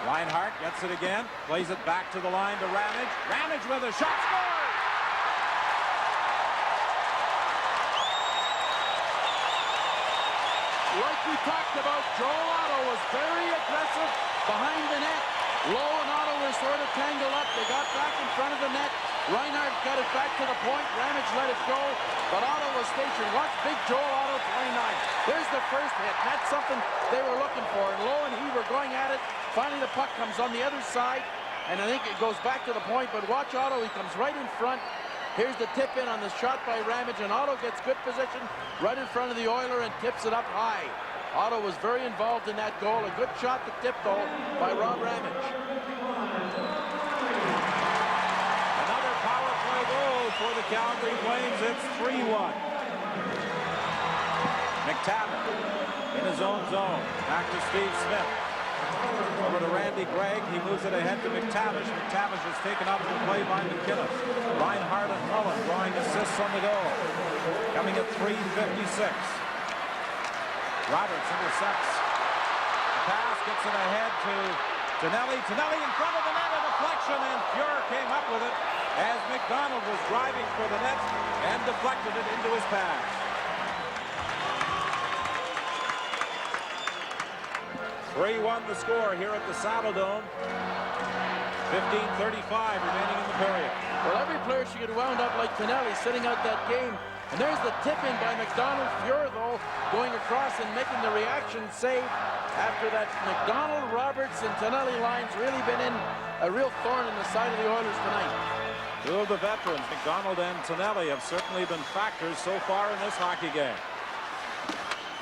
Reinhart gets it again. Plays it back to the line to Ramage. Ramage with a shot. Score! Like we talked about, Joel Otto was very aggressive behind the net. Lowe and Otto were sort of tangled up. They got back in front of the net. Reinhart got it back to the point. Ramage let it go, but Otto was stationed. Watch big Joel Otto, 29. There's the first hit. That's something they were looking for, and Lowe and he were going at it. Finally, the puck comes on the other side, and I think it goes back to the point, but watch Otto. He comes right in front. Here's the tip in on the shot by Ramage, and Otto gets good position right in front of the Oiler and tips it up high. Otto was very involved in that goal. A good shot to tip goal by Ron Ramage. Another power play goal for the Calgary Flames. It's 3-1. McTavish in his own zone. Back to Steve Smith. Over to Randy Gregg. He moves it ahead to McTavish. McTavish is taken out of the play by McInnes. Reinhart and Mullen drawing assists on the goal. Coming at 3:56. Roberts intercepts. Pass gets it ahead to Tonelli. Tonelli in front of the net. A deflection, and Fuhr came up with it as McDonald was driving for the net and deflected it into his pass. (3-1) the score here at the Saddledome. 15:35 remaining in the period. Well, every player should get wound up like Tonelli sitting out that game. And there's the tip-in by McDonald. Fuhr, though, going across and making the reaction save after that McDonald, Roberts, and Tonelli line's really been in a real thorn in the side of the Oilers tonight. Two of the veterans, McDonald and Tonelli, have certainly been factors so far in this hockey game.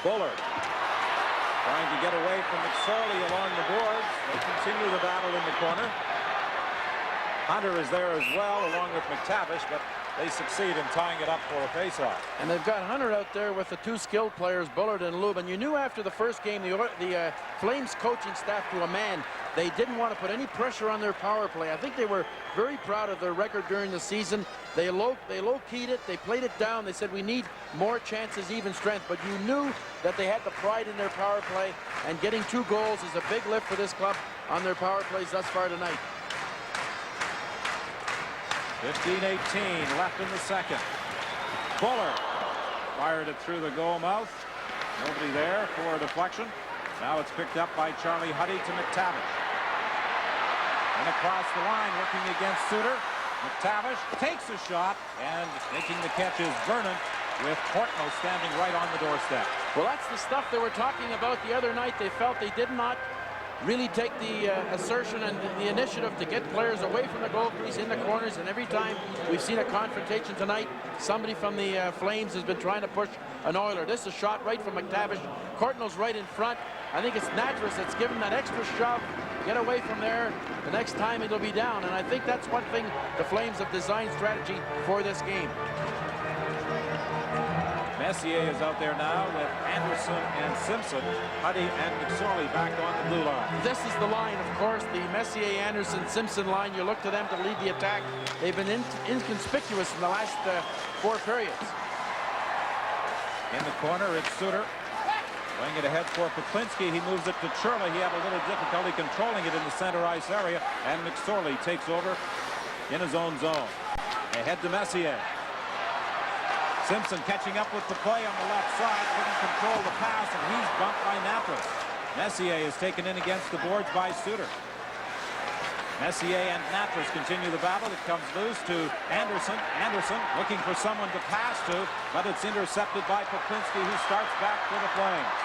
Bullard trying to get away from McSorley along the boards. They continue the battle in the corner. Hunter is there as well, along with McTavish, but they succeed in tying it up for a faceoff. And they've got Hunter out there with the two skilled players, Bullard and Lube. And you knew after the first game, the Flames coaching staff to a man, they didn't want to put any pressure on their power play. I think they were very proud of their record during the season. They low-keyed it. They played it down. They said, we need more chances, even strength. But you knew that they had the pride in their power play, and getting 2 goals is a big lift for this club on their power plays thus far tonight. 15:18 left in the second. Bullard fired it through the goal mouth. Nobody there for a deflection. Now it's picked up by Charlie Huddy to McTavish. And across the line, working against Suter. McTavish takes a shot, and making the catch is Vernon, with Portnoy standing right on the doorstep. Well, that's the stuff they were talking about the other night. They felt they did not really take the assertion and the initiative to get players away from the goal crease in the corners, and every time we've seen a confrontation tonight, somebody from the Flames has been trying to push an Oiler. This is a shot right from McTavish. Courtnall's right in front. I think it's Natras that's given that extra shove. Get away from there. The next time it'll be down, and I think that's one thing the Flames have designed strategy for this game. Messier is out there now with Anderson and Simpson. Huddy and McSorley back on the blue line. This is the line, of course, the Messier, Anderson, Simpson line. You look to them to lead the attack. They've been inconspicuous in the last 4 periods. In the corner, it's Suter. Playing it ahead for Poplinski. He moves it to Churla. He had a little difficulty controlling it in the center ice area. And McSorley takes over in his own zone. Ahead to Messier. Simpson catching up with the play on the left side, couldn't control the pass, and he's bumped by Natras. Messier is taken in against the boards by Suter. Messier and Natras continue the battle. It comes loose to Anderson. Anderson looking for someone to pass to, but it's intercepted by Poplinski, who starts back for the Flames.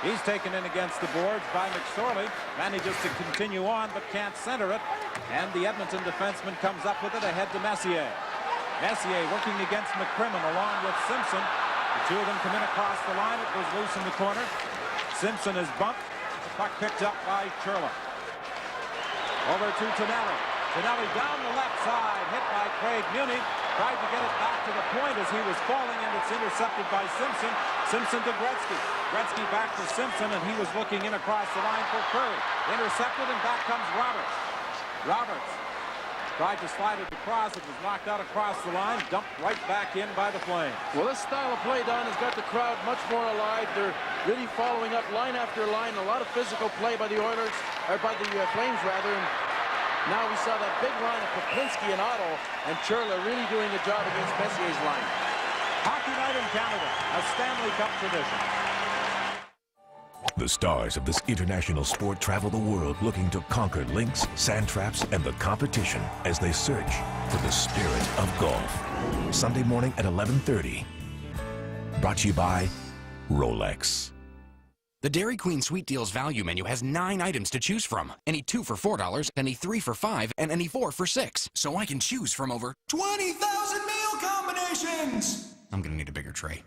He's taken in against the boards by McSorley. Manages to continue on, but can't center it. And the Edmonton defenseman comes up with it ahead to Messier. Messier working against McCrimmon along with Simpson. The two of them come in across the line. It goes loose in the corner. Simpson is bumped. The puck picked up by Churla. Over to Tonelli. Tonelli down the left side, hit by Craig Muni. Tried to get it back to the point as he was falling, and it's intercepted by Simpson. Simpson to Gretcki. Gretcki back to Simpson, and he was looking in across the line for Curry. Intercepted, and back comes Roberts. Roberts tried to slide it across. It was knocked out across the line, dumped right back in by the Flames. Well, this style of play, Don, has got the crowd much more alive. They're really following up line after line. A lot of physical play by the Oilers, or by the Flames, rather. And now we saw that big line of Poplinski and Otto, and Churla really doing a job against Messier's line. Hockey night in Canada, a Stanley Cup tradition. The stars of this international sport travel the world looking to conquer links, sand traps, and the competition as they search for the spirit of golf. Sunday morning at 11:30. Brought to you by Rolex. The Dairy Queen Sweet Deals value menu has 9 items to choose from. Any 2 for $4, any 3 for $5, and any 4 for $6. So I can choose from over 20,000 meal combinations! I'm gonna need a bigger tray.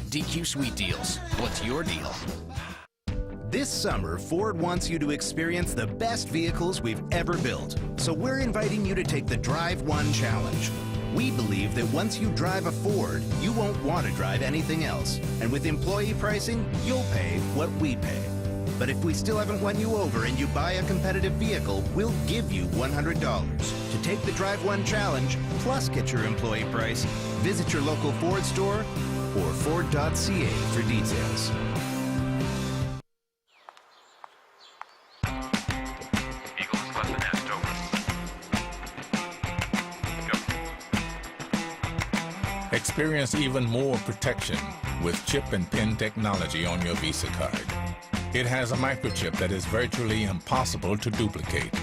DQ Sweet Deals. What's your deal? This summer, Ford wants you to experience the best vehicles we've ever built. So we're inviting you to take the Drive One Challenge. We believe that once you drive a Ford, you won't want to drive anything else. And with employee pricing, you'll pay what we pay. But if we still haven't won you over and you buy a competitive vehicle, we'll give you $100. To take the Drive One Challenge, plus get your employee price, visit your local Ford store or Ford.ca for details. Experience even more protection with chip and pin technology on your Visa card. It has a microchip that is virtually impossible to duplicate,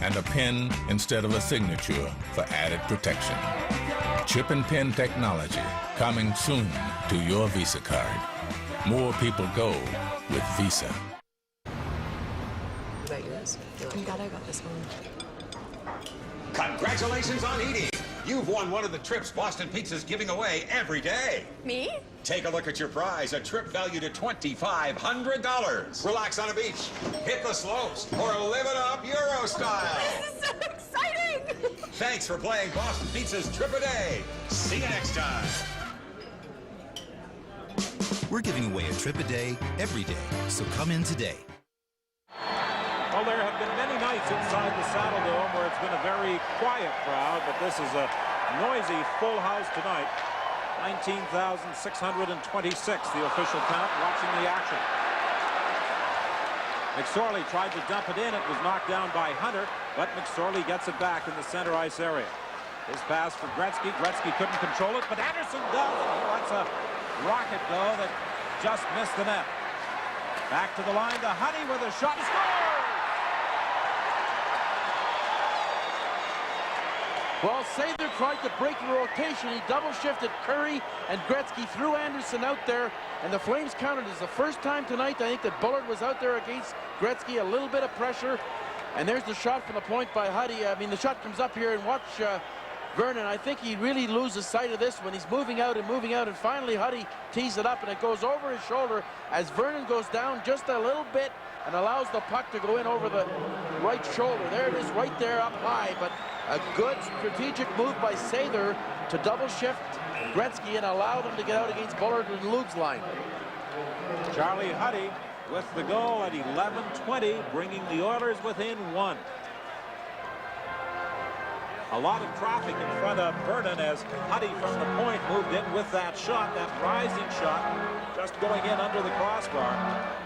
and a pin instead of a signature for added protection. Chip and pin technology coming soon to your Visa card. More people go with Visa. Is that yours? I'm glad I got this one. Congratulations on eating. You've won one of the trips Boston Pizza's giving away every day. Me? Take a look at your prize, a trip valued at $2,500. Relax on a beach, hit the slopes, or live it up Euro style. This is so exciting! Thanks for playing Boston Pizza's Trip a Day. See you next time. We're giving away a trip a day, every day, so come in today. Well, there have been many nights inside the Saddle Dome where it's been a very quiet crowd, but this is a noisy full house tonight. 19,626, the official count, watching the action. McSorley tried to dump it in. It was knocked down by Hunter, but McSorley gets it back in the center ice area. His pass for Gretcki. Gretcki couldn't control it, but Anderson does. That's a rocket, though, that just missed the net. Back to the line to Huddy with a shot. Scores! Well, Sather tried to break the rotation. He double-shifted Curry and Grettzki, threw Anderson out there, and the Flames countered. It's the first time tonight, I think, that Bullard was out there against Grettzki. A little bit of pressure, and there's the shot from the point by Huddy. I mean, the shot comes up here, and watch Vernon. I think he really loses sight of this when he's moving out, and finally Huddy tees it up, and it goes over his shoulder as Vernon goes down just a little bit and allows the puck to go in over the right shoulder. There it is, right there up high, but a good strategic move by Sather to double shift Grettzki and allow them to get out against Bullard and Luke's line. Charlie Huddy with the goal at 11:20, bringing the Oilers within 1. A lot of traffic in front of Vernon as Huddy from the point moved in with that shot, that rising shot, just going in under the crossbar.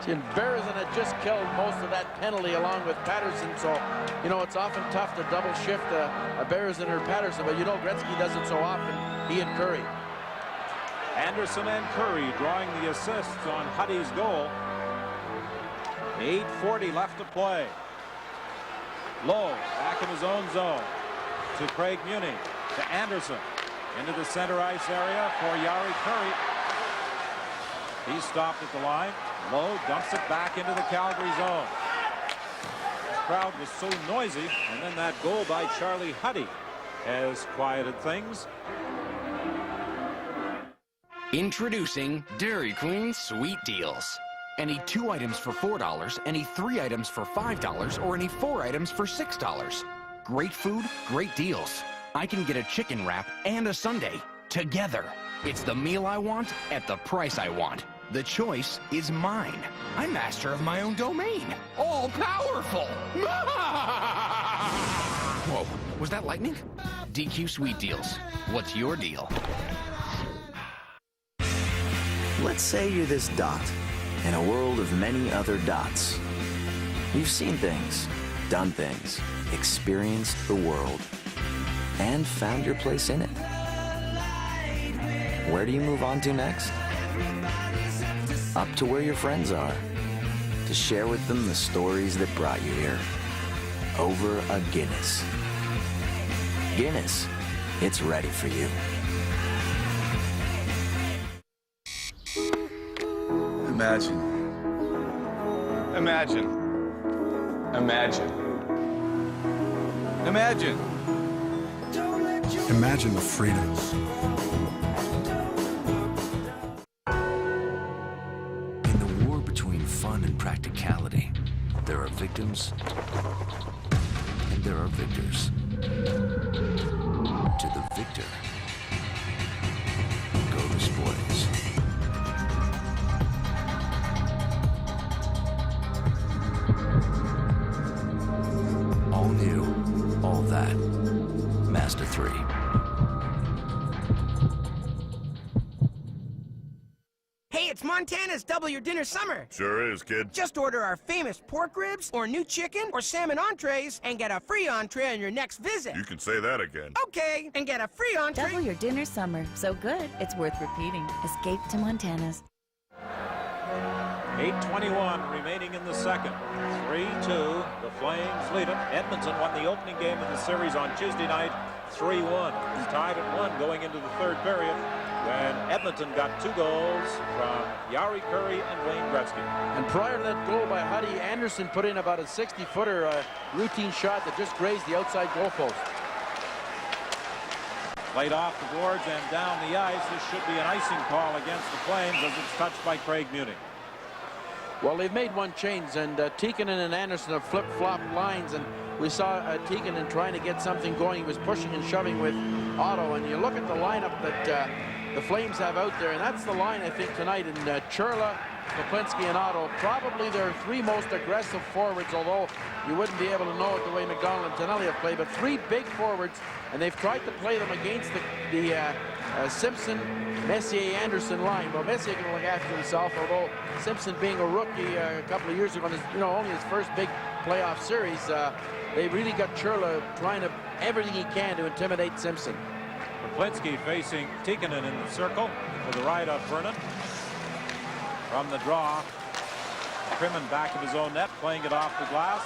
And Berezin had just killed most of that penalty along with Patterson, so, you know, it's often tough to double shift a Berezin or Patterson, but you know Grettzki does it so often, he and Curry. Anderson and Curry drawing the assists on Huddy's goal. 8:40 left to play. Lowe back in his own zone to Craig Muni, to Anderson, into the center ice area for Yari Curry. He's stopped at the line. Lowe dumps it back into the Calgary zone. The crowd was so noisy, and then that goal by Charlie Huddy has quieted things. Introducing Dairy Queen Sweet Deals. Any 2 items for $4, any 3 items for $5, or any 4 items for $6. Great food, great deals. I can get a chicken wrap and a sundae together. It's the meal I want at the price I want. The choice is mine. I'm master of my own domain. All powerful. Whoa, was that lightning? DQ Sweet Deals. What's your deal? Let's say you're this dot in a world of many other dots. You've seen things, done things, experienced the world, and found your place in it. Where do you move on to next? Up to where your friends are, to share with them the stories that brought you here. Over a Guinness. Guinness, it's ready for you. Imagine. Imagine. Imagine. Imagine. Imagine the freedom. In the war between fun and practicality, there are victims and there are victors. To the victor go the spoils. All new, all that. Mazda 3. Hey, it's Montana's Double Your Dinner Summer. Sure is, kid. Just order our famous pork ribs or new chicken or salmon entrees and get a free entree on your next visit. You can say that again. Okay, and get a free entree. Double Your Dinner Summer. So good, it's worth repeating. Escape to Montana's. 8:21 remaining in the second. 3-2. The Flames lead it. Edmonton won the opening game of the series on Tuesday night, 3-1. It's tied at 1 going into the third period when Edmonton got 2 goals from Yari Curry and Wayne Grettzki. And prior to that goal by Huddy, Anderson put in about a 60-footer routine shot that just grazed the outside goalpost. Played off the boards and down the ice. This should be an icing call against the Flames as it's touched by Craig Muni. Well, they've made one change, and Tikkanen and Anderson have flip-flopped lines, and we saw Tikkanen trying to get something going. He was pushing and shoving with Otto, and you look at the lineup that the Flames have out there, and that's the line, I think, tonight. And Churla, Koplinski, and Otto, probably their 3 most aggressive forwards, although you wouldn't be able to know it the way McDonald and Tonelli have played, but 3 big forwards, and they've tried to play them against the Simpson, Messier, Anderson line. Well, Messier can look after himself, although Simpson being a rookie a couple of years ago, only his first big playoff series, they really got Churla trying to everything he can to intimidate Simpson. Koplinski facing Tikkanen in the circle to the right of Vernon. From the draw, Crimmon back of his own net, playing it off the glass.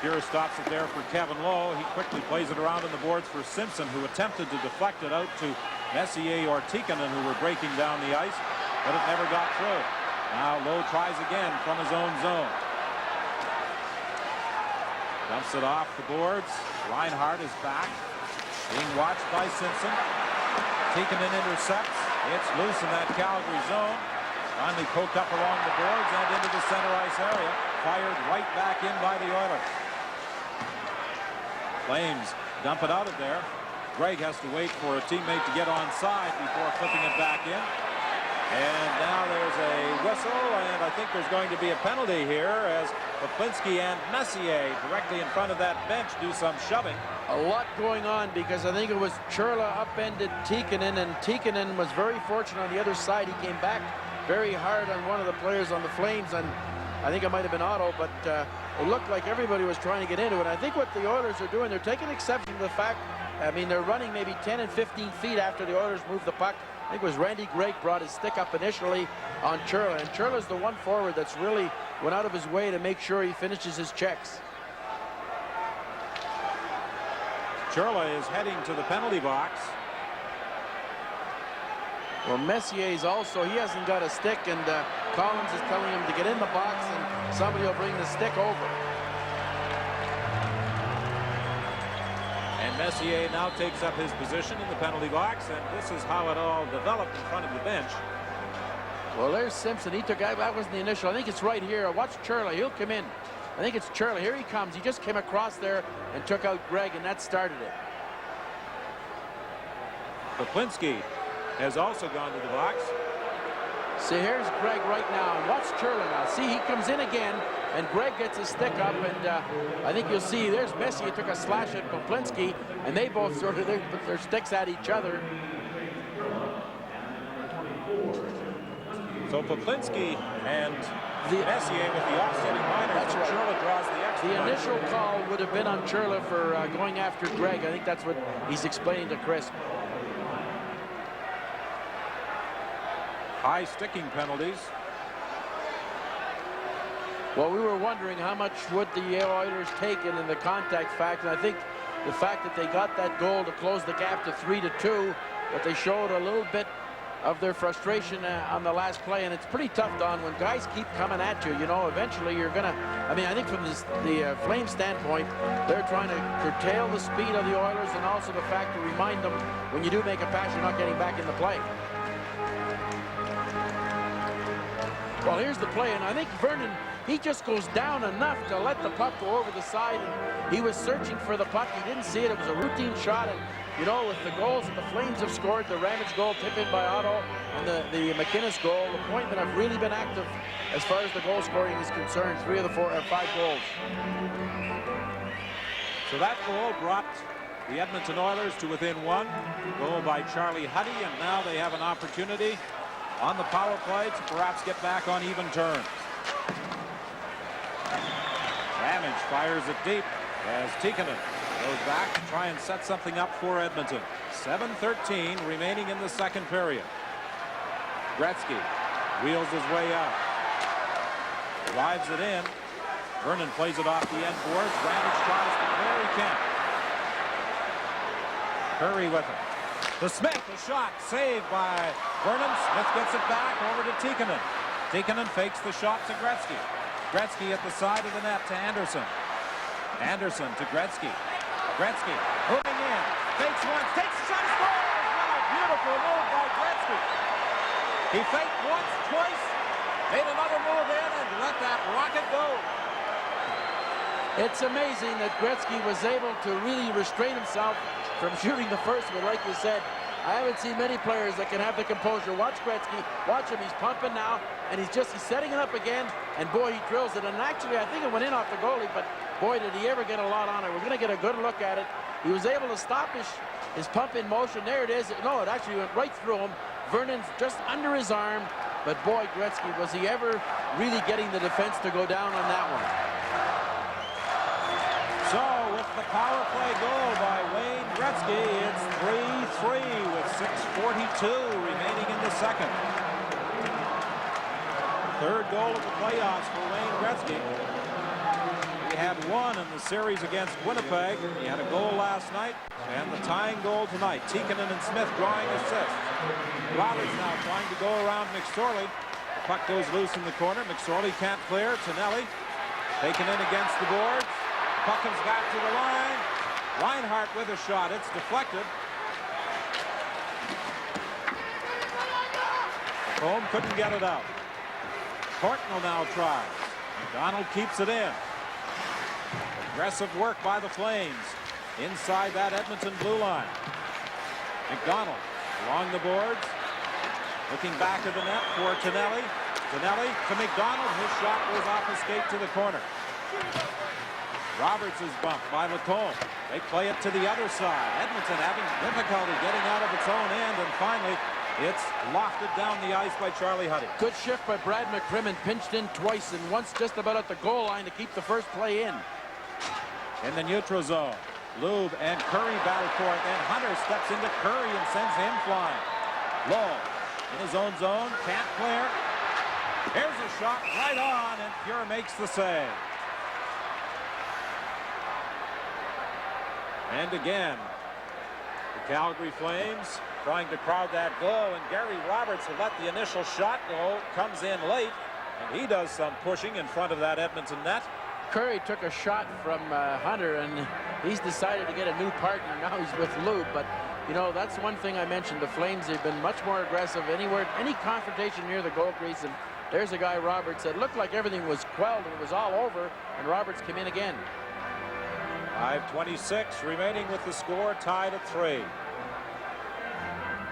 Here stops it there for Kevin Lowe. He quickly plays it around on the boards for Simpson, who attempted to deflect it out to Messier or Tikkanen, who were breaking down the ice, but it never got through. Now Lowe tries again from his own zone. Dumps it off the boards. Reinhardt is back, being watched by Simpson. Tikkanen intercepts. It's loose in that Calgary zone. Finally poked up along the boards and into the center ice area. Fired right back in by the Oilers. Flames dump it out of there. Greg has to wait for a teammate to get on side before flipping it back in. And now there's a whistle, and I think there's going to be a penalty here as Poplinski and Messier directly in front of that bench do some shoving. A lot going on because I think it was Churla upended Tikkanen, and Tikkanen was very fortunate on the other side. He came back very hard on one of the players on the Flames, and I think it might have been Otto, but it looked like everybody was trying to get into it. I think what the Oilers are doing, they're taking exception to the fact, I mean, they're running maybe 10 and 15 feet after the Oilers move the puck. I think it was Randy Gregg brought his stick up initially on Churla, and Churla's the one forward that's really went out of his way to make sure he finishes his checks. Churla is heading to the penalty box. Well, Messier's also, he hasn't got a stick, and Collins is telling him to get in the box, and somebody will bring the stick over. And Messier now takes up his position in the penalty box, and this is how it all developed in front of the bench. Well, there's Simpson. He took, that wasn't the initial. I think it's right here. Watch Churla. He'll come in. I think it's Churla. Here he comes. He just came across there and took out Gregg, and that started it. Poplinski has also gone to the box. See, here's Gregg right now. And watch Churla now. See, he comes in again, and Gregg gets his stick up, and I think you'll see there's Messier took a slash at Poplinski, and they both sort of put their sticks at each other. So Poplinski and Messier with the offsetting minors. That's right. Churla draws the extra. The initial call would have been on Churla for going after Gregg. I think that's what he's explaining to Chris. High sticking penalties. Well, we were wondering how much would the Oilers take in the contact factor. I think the fact that they got that goal to close the gap to 3-2, but they showed a little bit of their frustration on the last play, and it's pretty tough, Don, when guys keep coming at you. You know, eventually you're gonna, I mean, I think from the Flames standpoint, they're trying to curtail the speed of the Oilers, and also the fact to remind them when you do make a pass, you're not getting back in the play. Well, here's the play, and I think Vernon, he just goes down enough to let the puck go over the side, and he was searching for the puck. He didn't see it. It was a routine shot, and you know, with the goals that the Flames have scored, the Ramage goal tipped in by Otto, and the McInnes goal, the point that have really been active as far as the goal scoring is concerned. 3 of the 5 goals. So that goal brought the Edmonton Oilers to within 1. Goal by Charlie Huddy, and now they have an opportunity on the power play to perhaps get back on even terms. Ramage fires it deep as Tikkanen goes back to try and set something up for Edmonton. 7:13 remaining in the second period. Gretzki wheels his way out. Drives it in. Vernon plays it off the end boards. Ramage tries to clear. He can't. Curry with it. To Smith, a shot saved by Vernon. Smith gets it back over to Tikkanen. Tikkanen fakes the shot to Gretzki. Gretzki at the side of the net to Anderson. Anderson to Gretzki. Gretzki moving in. Fakes once, takes a shot, scores! What a beautiful move by Gretzki. He faked once, twice, made another move in, and let that rocket go. It's amazing that Gretzki was able to really restrain himself from shooting the first one. Like you said, I haven't seen many players that can have the composure. Watch Gretzki. Watch him. He's pumping now, and he's setting it up again, and boy, he drills it. And actually, I think it went in off the goalie, but boy, did he ever get a lot on it. We're going to get a good look at it. He was able to stop his pump in motion. There it is. No, it actually went right through him. Vernon's just under his arm, but boy, Gretzki, was he ever really getting the defense to go down on that one. So, with the power play goal by Wayne Grettzki, it's 3-3 with 6:42 remaining in the second. Third goal of the playoffs for Wayne Grettzky. He had one in the series against Winnipeg. He had a goal last night and the tying goal tonight. Tikkanen and Smith drawing assists. Roberts now trying to go around McSorley. The puck goes loose in the corner. McSorley can't clear. Tonelli taken in against the boards. The puck comes back to the line. Reinhart with a shot. It's deflected. Home couldn't get it out. Courtnall now tries. McDonald keeps it in. Aggressive work by the Flames inside that Edmonton blue line. McDonald along the boards, looking back at the net for Tonelli. Tonelli to McDonald. His shot goes off his skate to the corner. Roberts is bumped by Lacombe. They play it to the other side. Edmonton having difficulty getting out of its own end, and finally it's lofted down the ice by Charlie Huddy. Good shift by Brad McCrimmon, pinched in twice and once just about at the goal line to keep the first play in. In the neutral zone, Lube and Curry battle for it, and Hunter steps into Curry and sends him flying. Low in his own zone, can't clear. Here's a shot right on, and Pure makes the save. And again, the Calgary Flames trying to crowd that goal, and Gary Roberts, who let the initial shot go, comes in late, and he does some pushing in front of that Edmonton net. Curry took a shot from Hunter, and he's decided to get a new partner. Now he's with Lube, but you know, that's one thing I mentioned. The Flames have been much more aggressive anywhere, any confrontation near the goal crease, and there's a guy, Roberts, that looked like everything was quelled and it was all over, and Roberts came in again. 5:26 remaining with the score tied at 3.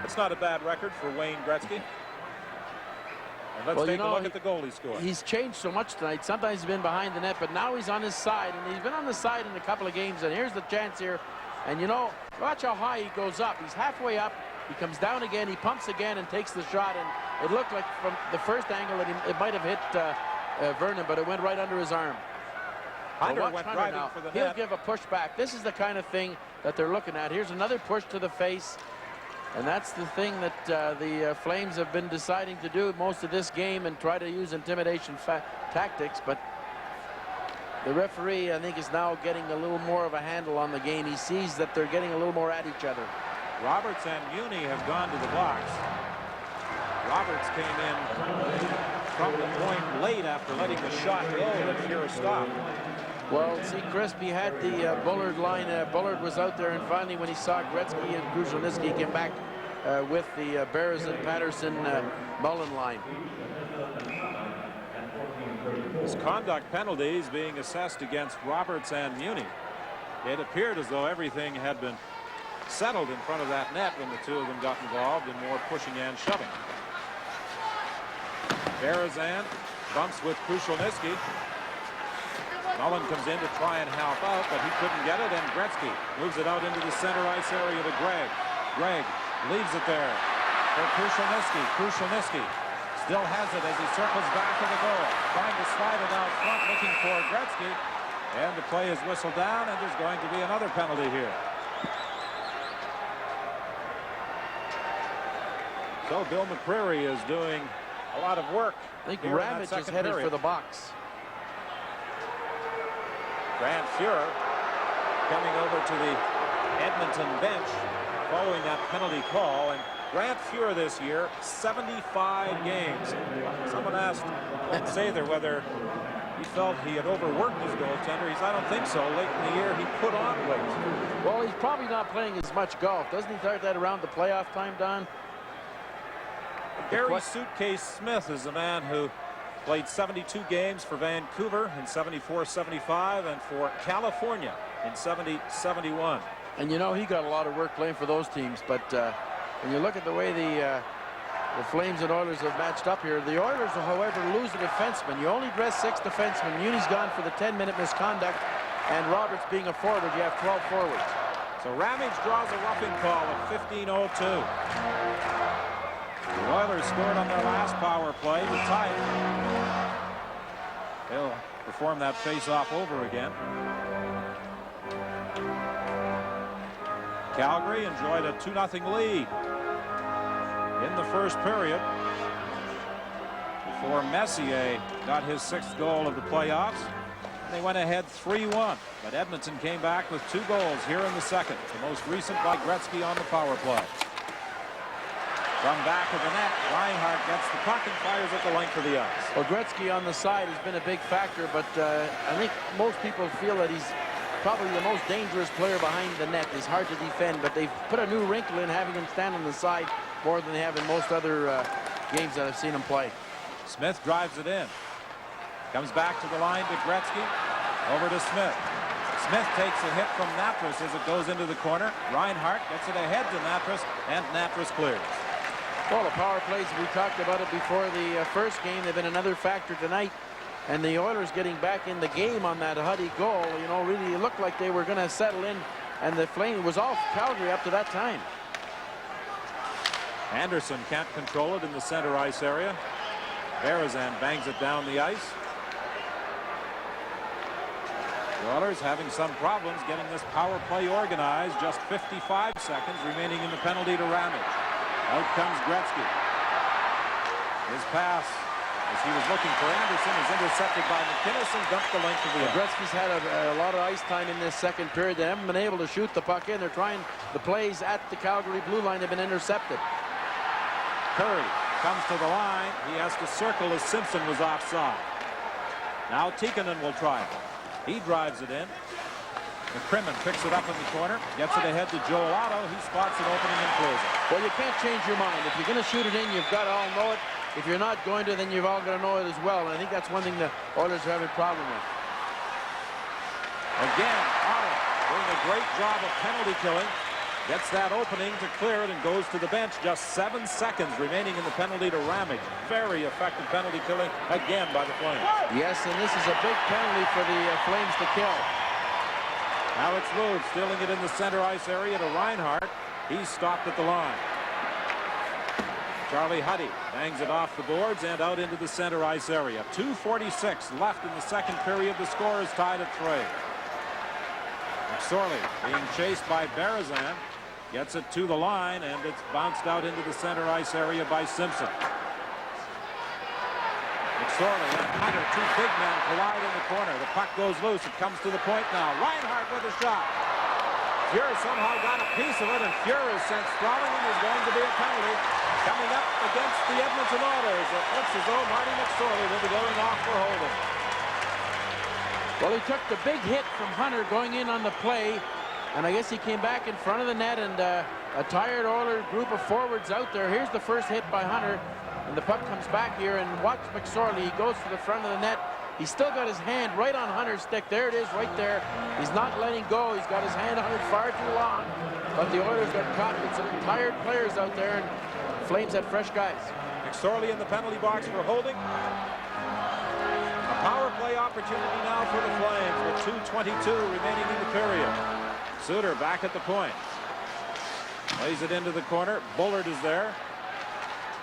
That's not a bad record for Wayne Grettzky. And let's take a look at the goal he scored. He's changed so much tonight. Sometimes he's been behind the net, but now he's on his side, and he's been on the side in a couple of games, and here's the chance here. And you know, watch how high he goes up. He's halfway up, he comes down again, he pumps again and takes the shot, and it looked like from the first angle that it might have hit Vernon, but it went right under his arm. Hunter Well, went Hunter driving now. for the He'll net. give a push back. This is the kind of thing that they're looking at. Here's another push to the face. And that's the thing that the Flames have been deciding to do most of this game, and try to use intimidation tactics. But the referee, I think, is now getting a little more of a handle on the game. He sees that they're getting a little more at each other. Roberts and Muni have gone to the box. Roberts came in from the point late after letting the shot go, and Pure stopped. Well, see, Crisp, he had the Bullard line. Bullard was out there, and finally when he saw Gretzky and Gruzhelnyski, he came back with the Berezin, Patterson, Mullen line. His conduct penalties being assessed against Roberts and Muni. It appeared as though everything had been settled in front of that net when the two of them got involved in more pushing and shoving. Berezin bumps with Gruzhelnyski. Mullen comes in to try and help out, but he couldn't get it, and Grettzky moves it out into the center ice area to Gregg. Gregg leaves it there for Gruzhelnyski. Gruzhelnyski still has it as he circles back to the goal, trying to slide it out front, looking for Grettzky, and the play is whistled down, and there's going to be another penalty here. So Bill McCreary is doing a lot of work. I think Ravage is headed for the box. Grant Fuhrer coming over to the Edmonton bench following that penalty call. And Grant Fuhrer this year, 75 games. Someone asked Sather whether he felt he had overworked his goaltender. He said, I don't think so. Late in the year, he put on weight. Well, he's probably not playing as much golf. Doesn't he start that around the playoff time, Don? Gary Suitcase Smith is the man who played 72 games for Vancouver in 74-75 and for California in 70-71. And you know, he got a lot of work playing for those teams, but when you look at the way the Flames and Oilers have matched up here, the Oilers will, however, lose a defenseman. You only dress 6 defensemen. Muni's gone for the 10-minute misconduct, and Roberts being a forward, you have 12 forwards. So Ramage draws a roughing call at 15:02. The Oilers scored on their last power play to tie it. They'll perform that face-off over again. Calgary enjoyed a 2-0 lead in the first period. before Messier got his 6th goal of the playoffs. They went ahead 3-1, but Edmonton came back with 2 goals here in the second, the most recent by Grettzki on the power play. From back of the net, Reinhart gets the puck and fires at the length of the ice. Well, Grettzki on the side has been a big factor, but I think most people feel that he's probably the most dangerous player behind the net. He's hard to defend, but they've put a new wrinkle in having him stand on the side more than they have in most other games that I've seen him play. Smith drives it in. Comes back to the line to Grettzki. Over to Smith. Smith takes a hit from Natras as it goes into the corner. Reinhart gets it ahead to Natras, and Natras clears. Well, the power plays, we talked about it before the first game. They've been another factor tonight. And the Oilers getting back in the game on that Huddy goal, you know, really looked like they were going to settle in. And the Flames was off Calgary up to that time. Anderson can't control it in the center ice area. Berezan bangs it down the ice. The Oilers having some problems getting this power play organized. Just 55 seconds remaining in the penalty to Ramage. Out comes Grettzki. His pass, as he was looking for Anderson, is intercepted by McInnes and dumped the length of the ice. Grettzky's had a lot of ice time in this second period. They haven't been able to shoot the puck in. They're trying the plays at the Calgary blue line have been intercepted. Curry comes to the line. He has to circle as Simpson was offside. Now Tikkanen will try it. He drives it in. McCrimmon picks it up in the corner, gets it ahead to Joel Otto. He spots an opening and clears it. Well, you can't change your mind. If you're going to shoot it in, you've got to all know it. If you're not going to, then you've all got to know it as well. And I think that's one thing the Oilers are having a problem with. Again, Otto doing a great job of penalty killing. Gets that opening to clear it and goes to the bench. Just 7 seconds remaining in the penalty to Ramage. Very effective penalty killing again by the Flames. Yes, and this is a big penalty for the Flames to kill. Now it's Loeb stealing it in the center ice area to Reinhart. He's stopped at the line. Charlie Huddy bangs it off the boards and out into the center ice area. 2:46 left in the second period. The score is tied at 3. McSorley being chased by Berezan. Gets it to the line, and it's bounced out into the center ice area by Simpson. McSorley and Hunter, 2 big men, collide in the corner. The puck goes loose. It comes to the point now. Reinhart with a shot. Fuhr somehow got a piece of it, and Fuhr is sent sprawling, and there's going to be a penalty coming up against the Edmonton Oilers. It looks as though Marty McSorley will be going off for holding. Well, he took the big hit from Hunter going in on the play, and I guess he came back in front of the net, and a tired Oiler group of forwards out there. Here's the first hit by Hunter, and the puck comes back here, and watch McSorley. He goes to the front of the net. He's still got his hand right on Hunter's stick. There it is right there. He's not letting go. He's got his hand on it far too long, but the Oilers got caught with some tired players out there, and Flames had fresh guys. McSorley in the penalty box for holding. A power play opportunity now for the Flames with 2:22 remaining in the period. Suter back at the point. Lays it into the corner. Bullard is there.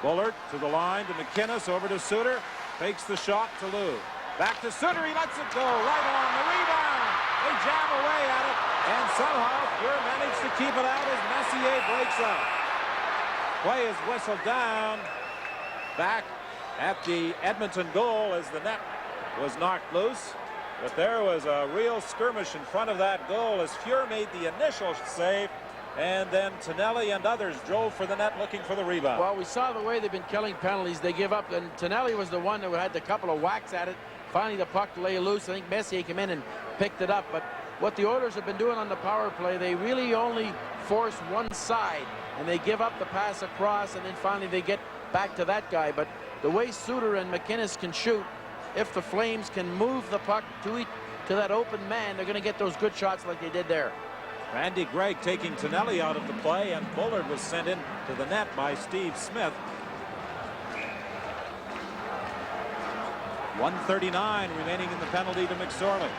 Bullard to the line to McInnes, over to Suter. Fakes the shot to Lou. Back to Suter. He lets it go right on the rebound. They jam away at it, and somehow Fuhr managed to keep it out as Messier breaks out. Play is whistled down. Back at the Edmonton goal as the net was knocked loose. But there was a real skirmish in front of that goal as Fuhr made the initial save, and then Tonelli and others drove for the net looking for the rebound. Well, we saw the way they've been killing penalties. They give up, and Tonelli was the one who had a couple of whacks at it. Finally, the puck lay loose. I think Messier came in and picked it up. But what the Oilers have been doing on the power play, they really only force one side, and they give up the pass across, and then finally they get back to that guy. But the way Suter and McInnes can shoot, if the Flames can move the puck to that open man, they're going to get those good shots like they did there. Randy Gregg taking Tonelli out of the play, and Bullard was sent in to the net by Steve Smith. 1:39 remaining in the penalty to McSorley.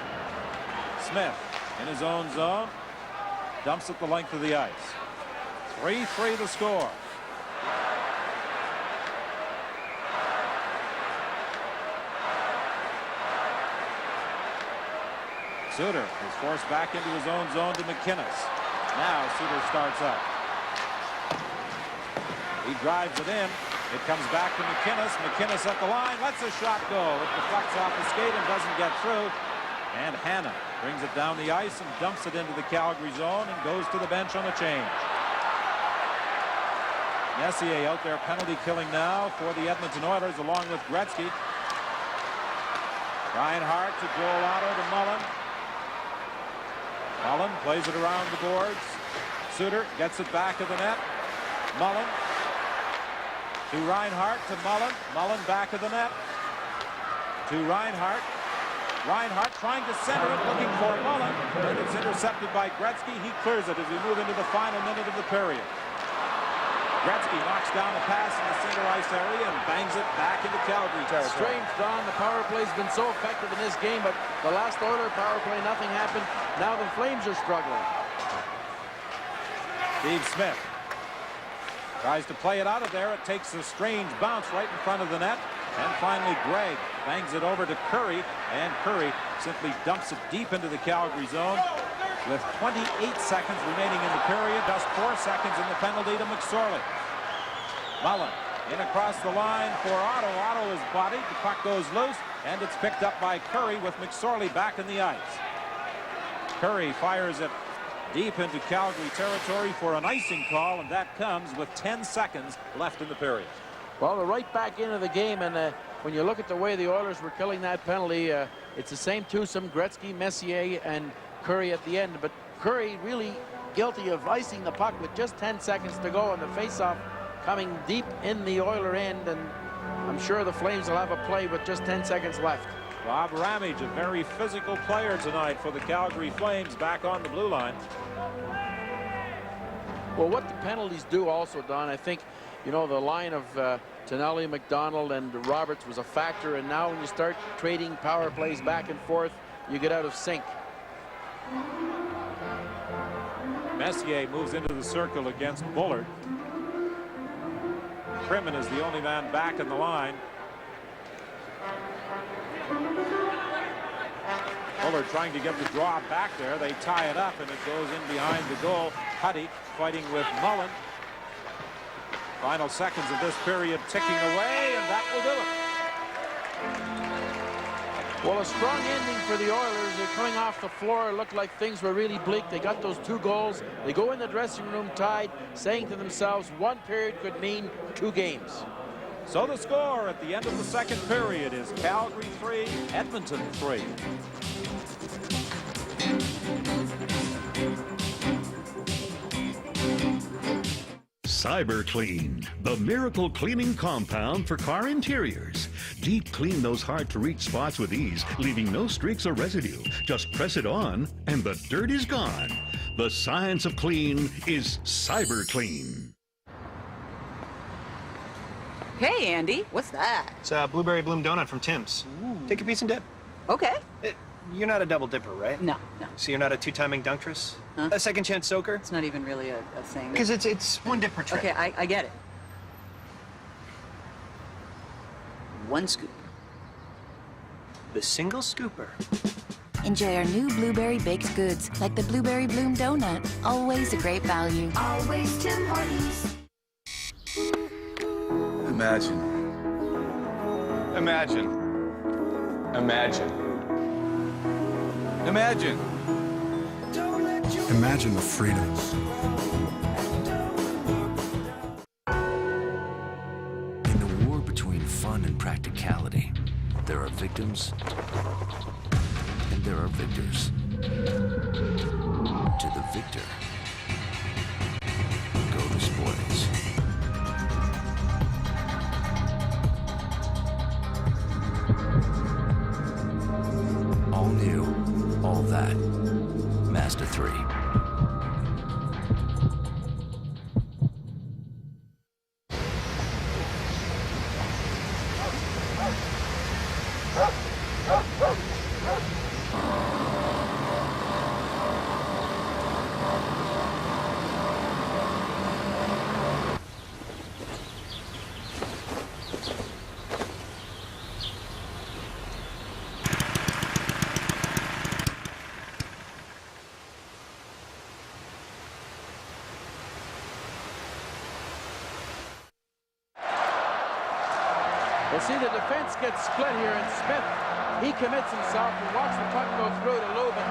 Smith in his own zone. Dumps at the length of the ice. 3-3 the score. Suter is forced back into his own zone to McInnes. Now Suter starts up. He drives it in. It comes back to McInnes. McInnes at the line, lets a shot go. It deflects off the skate and doesn't get through. And Hanna brings it down the ice and dumps it into the Calgary zone and goes to the bench on a change. Messier out there penalty killing now for the Edmonton Oilers along with Grettzky. Reinhart to Joel Otto to Mullen. Mullen plays it around the boards. Suter gets it back of the net. Mullen to Reinhart to Mullen. Mullen back of the net to Reinhart. Reinhart trying to center it, looking for Mullen, and it's intercepted by Grettzky. He clears it as we move into the final minute of the period. Grettzky knocks down the pass in the center ice area and bangs it back into Calgary territory. Strange, Don. The power play's been so effective in this game, but the last Oiler power play, nothing happened. Now the Flames are struggling. Steve Smith tries to play it out of there. It takes a strange bounce right in front of the net. And finally, Gregg bangs it over to Curry, and Curry simply dumps it deep into the Calgary zone. With 28 seconds remaining in the period, just 4 seconds in the penalty to McSorley. Mullen in across the line for Otto. Otto is bodied. The puck goes loose, and it's picked up by Curry with McSorley back in the ice. Curry fires it deep into Calgary territory for an icing call, and that comes with 10 seconds left in the period. Well, they're right back into the game, and when you look at the way the Oilers were killing that penalty, it's the same twosome, Grettzky, Messier, and Curry at the end. But Curry really guilty of icing the puck with just 10 seconds to go, and the face-off coming deep in the Oiler end, and I'm sure the Flames will have a play with just 10 seconds left. Bob Ramage, a very physical player tonight for the Calgary Flames, back on the blue line. Well, what the penalties do also, Don, I think, you know, the line of Tonelli, McDonald, and Roberts was a factor, and now when you start trading power plays back and forth, you get out of sync. Messier moves into the circle against Bullard. Crimmins is the only man back in the line. Bullard trying to get the draw back there. They tie it up, and it goes in behind the goal. Huddy fighting with Mullen. Final seconds of this period ticking away, and that will do it. Well, a strong ending for the Oilers. They're coming off the floor. It looked like things were really bleak. They got those 2 goals. They go in the dressing room tied, saying to themselves, 1 period could mean 2 games. So the score at the end of the second period is Calgary 3, Edmonton 3. CyberClean, the miracle cleaning compound for car interiors. Deep clean those hard-to-reach spots with ease, leaving no streaks or residue. Just press it on, and the dirt is gone. The science of clean is CyberClean. Hey, Andy, what's that? It's a blueberry bloom donut from Tim's. Ooh. Take a piece and dip. Okay. You're not a double dipper, right? No, no. So you're not a 2-timing dunktress? Huh? A second chance soaker? It's not even really a thing. Because it's 1 dip per trip. Okay, I get it. 1 scoop. The single scooper. Enjoy our new blueberry baked goods, like the blueberry bloom donut. Always a great value. Always Tim Hortons. Imagine. Imagine. Imagine. Imagine. Imagine the freedom. In the war between fun and practicality, there are victims and there are victors. To the victor, go the spoils. All new, all that. Mazda 3. Well, see, the defense gets split here, and Smith, he commits himself and watch the puck go through to Lubin.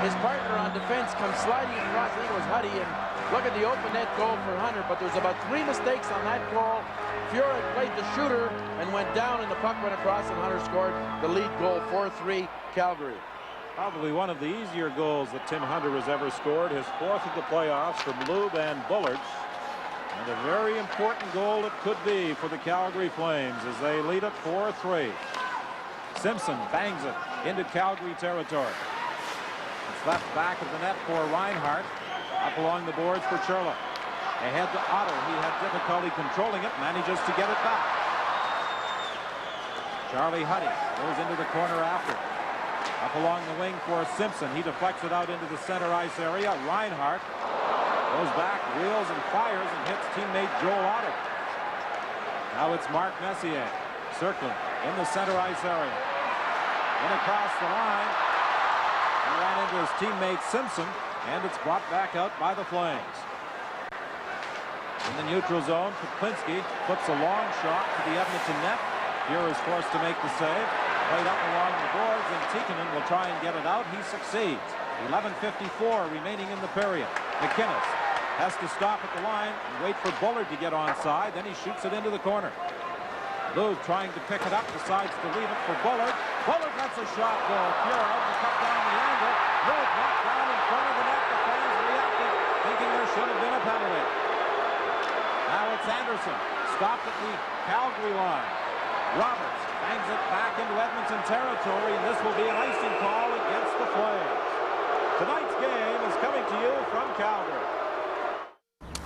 His partner on defense comes sliding across. I think it was Huddy, and look at the open net goal for Hunter, but there's about 3 mistakes on that goal. Furyk played the shooter and went down, and the puck went across, and Hunter scored the lead goal, 4-3 Calgary. Probably one of the easier goals that Tim Hunter has ever scored, his 4th of the playoffs from Lube and Bullard. And a very important goal it could be for the Calgary Flames as they lead it 4-3. Simpson bangs it into Calgary territory. It's left back of the net for Reinhart. Up along the boards for Churla. Ahead to Otto. He had difficulty controlling it, manages to get it back. Charlie Huddy goes into the corner after. Up along the wing for Simpson. He deflects it out into the center ice area. Reinhart goes back, wheels and fires, and hits teammate Joel Otto. Now it's Mark Messier circling in the center ice area. In across the line. He ran into his teammate Simpson, and it's brought back out by the Flames. In the neutral zone, Poplinski flips a long shot to the Edmonton net. Here is forced to make the save. Played up along the boards, and Tikkanen will try and get it out. He succeeds. 11:54 remaining in the period. McInnes has to stop at the line and wait for Bullard to get onside. Then he shoots it into the corner. Lube trying to pick it up, decides to leave it for Bullard. Bullard lets a shot go. Furyk to cut down the angle. Lube knocked down in front of the net. The fans reacted, thinking there should have been a penalty. Now it's Anderson, stopped at the Calgary line. Roberts bangs it back into Edmonton territory, and this will be an icing call against the Flames. Tonight's game is coming to you from Calgary.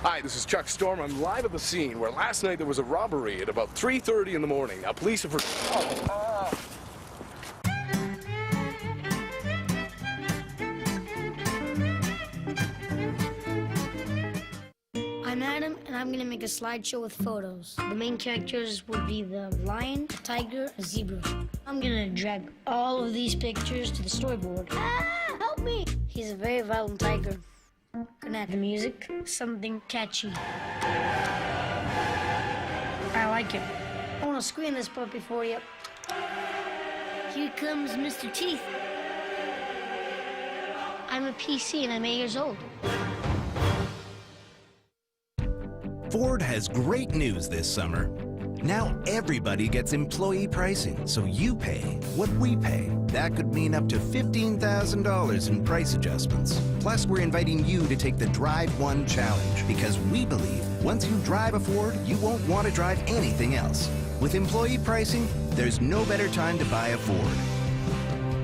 Hi, this is Chuck Storm. I'm live at the scene where last night there was a robbery at about 3:30 in the morning. Now, police have... I'm Adam, and I'm going to make a slideshow with photos. The main characters would be the lion, tiger, and zebra. I'm going to drag all of these pictures to the storyboard. Ah, help me! He's a very violent tiger. Gonna add the music, something catchy. I like it. I want to screen this puppy for you. Here comes Mr. Teeth. I'm a PC and I'm 8 years old. Ford has great news this summer. Now everybody gets employee pricing, so you pay what we pay. That could mean up to $15,000 in price adjustments. Plus, we're inviting you to take the Drive One Challenge, because we believe once you drive a Ford, you won't want to drive anything else. With employee pricing, there's no better time to buy a Ford.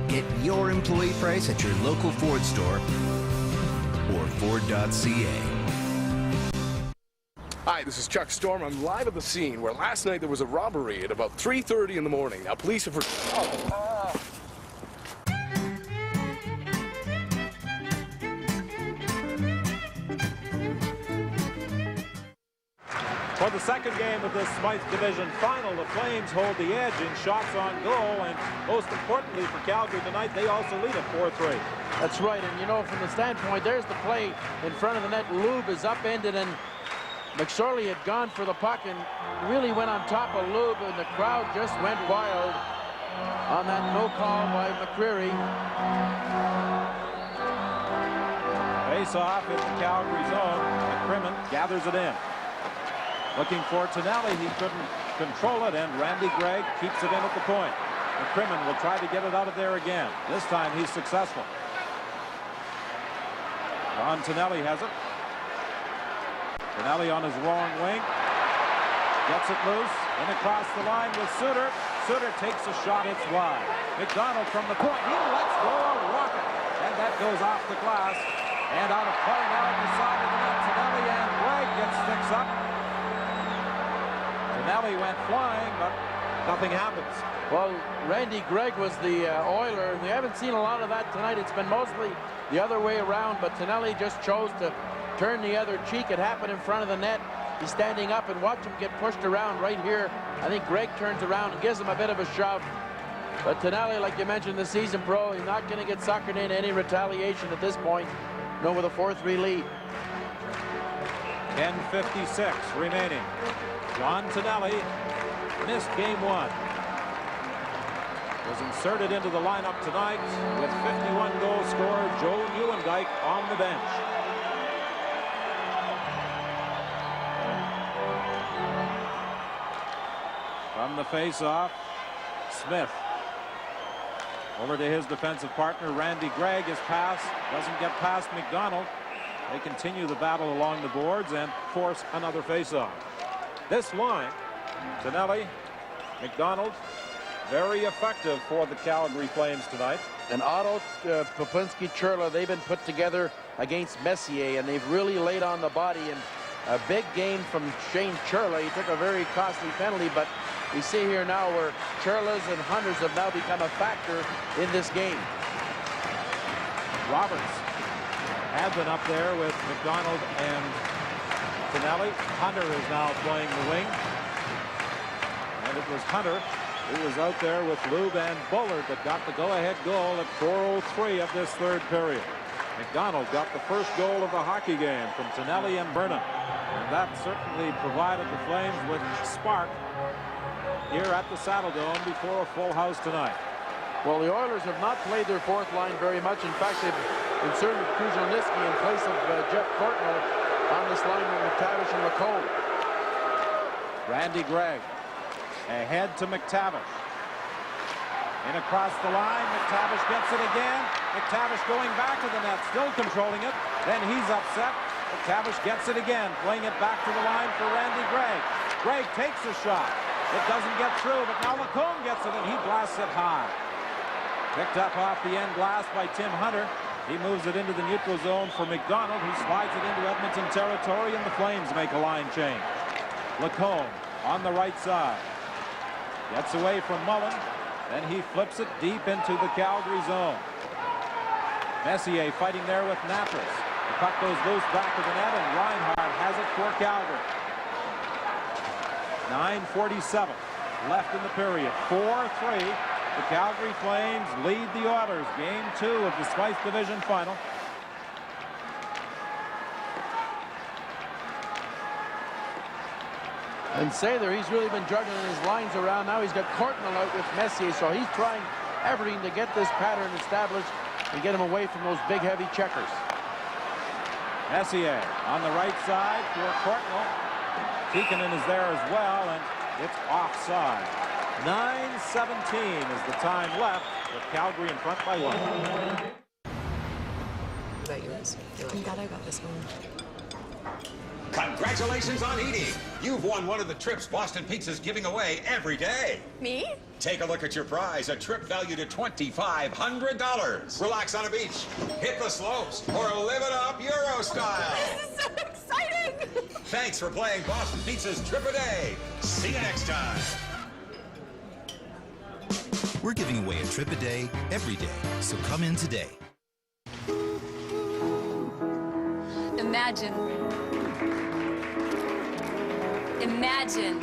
Get your employee price at your local Ford store or Ford.ca. Hi, this is Chuck Storm. I'm live at the scene where last night there was a robbery at about 3:30 in the morning. Now, police have... For the second game of this Smythe Division final, the Flames hold the edge in shots on goal, and most importantly for Calgary tonight, they also lead at 4-3. That's right, and you know, from the standpoint, there's the play in front of the net. Lube is upended, and McSorley had gone for the puck and really went on top of Lube, and the crowd just went wild on that no call by McCreary. Face off in the Calgary zone. McCrimmon gathers it in. Looking for Tonelli. He couldn't control it, and Randy Gregg keeps it in at the point. McCrimmon will try to get it out of there again. This time he's successful. Ron Tonelli has it. Tonelli on his wrong wing. Gets it loose. In across the line with Suter. Suter takes a shot. It's wide. McDonald from the point. He lets go a rocket. And that goes off the glass. And out of play now on the side of the net. Tonelli and Gregg gets fixed up. Tonelli went flying, but nothing happens. Well, Randy Gregg was the Oiler. We haven't seen a lot of that tonight. It's been mostly the other way around, but Tonelli just chose to turn the other cheek. It happened in front of the net. He's standing up, and watch him get pushed around right here. I think Gregg turns around and gives him a bit of a shove. But Tonelli, like you mentioned, the season pro, he's not going to get suckered into any retaliation at this point. No, with a 4-3 lead. 10:56 remaining. John Tonelli missed game one. Was inserted into the lineup tonight with 51 goal scorer Joe Nieuwendyk on the bench. From the face-off, Smith over to his defensive partner Randy Gregg. His pass doesn't get past McDonald. They continue the battle along the boards and force another face-off. This line, Tonelli, McDonald, very effective for the Calgary Flames tonight. And Otto, Popinski, Churla, they've been put together against Messier, and they've really laid on the body. And a big game from Shane Churla. He took a very costly penalty, but we see here now where Churlas and Hunters have now become a factor in this game. Roberts had been up there with McDonald and Tonelli. Hunter is now playing the wing. And it was Hunter who was out there with Lube and Bullard that got the go-ahead goal at 4:03 of this third period. McDonald got the first goal of the hockey game from Tonelli and Burnham. And that certainly provided the Flames with spark here at the Saddledome before a full house tonight. Well, the Oilers have not played their fourth line very much. In fact, they've inserted Kuzorniski in place of Jeff Courtnall on this line with McTavish and Lacombe. Randy Gregg ahead to McTavish. In across the line, McTavish gets it again. McTavish going back to the net, still controlling it. Then he's upset. McTavish gets it again, playing it back to the line for Randy Gregg. Gregg takes a shot. It doesn't get through, but now Lacombe gets it, and he blasts it high. Picked up off the end glass by Tim Hunter. He moves it into the neutral zone for McDonald, who slides it into Edmonton territory, and the Flames make a line change. Lacombe on the right side. Gets away from Mullen. Then he flips it deep into the Calgary zone. Messier fighting there with Napris. The puck goes loose back of the net, and Reinhart has it for Calgary. 9:47 left in the period. 4-3. The Calgary Flames lead the Oilers. Game 2 of the Spice Division Final. And Sather, he's really been juggling his lines around. Now he's got Courtnall out with Messier, so he's trying everything to get this pattern established and get him away from those big, heavy checkers. Messier on the right side for Courtnall. Tikkanen is there as well, and it's offside. 9:17 is the time left, with Calgary in front by 1. Is that yours? I'm glad I got this one. Congratulations on eating. You've won one of the trips Boston Pizza's giving away every day. Me? Take a look at your prize, a trip valued at $2,500. Relax on a beach, hit the slopes, or live it up Euro style. This is so exciting! Thanks for playing Boston Pizza's Trip a Day. See you next time. We're giving away a trip a day every day, so come in today. Imagine. Imagine.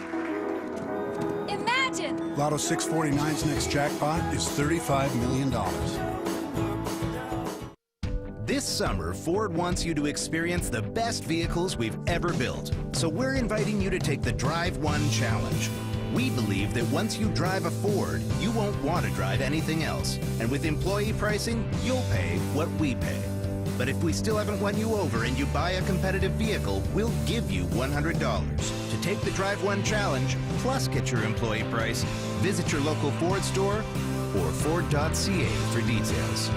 Imagine. Lotto 649's next jackpot is $35 million. This summer, Ford wants you to experience the best vehicles we've ever built. So we're inviting you to take the Drive One Challenge. We believe that once you drive a Ford, you won't want to drive anything else. And with employee pricing, you'll pay what we pay. But if we still haven't won you over and you buy a competitive vehicle, we'll give you $100. To take the Drive One Challenge, plus get your employee price, visit your local Ford store or Ford.ca for details.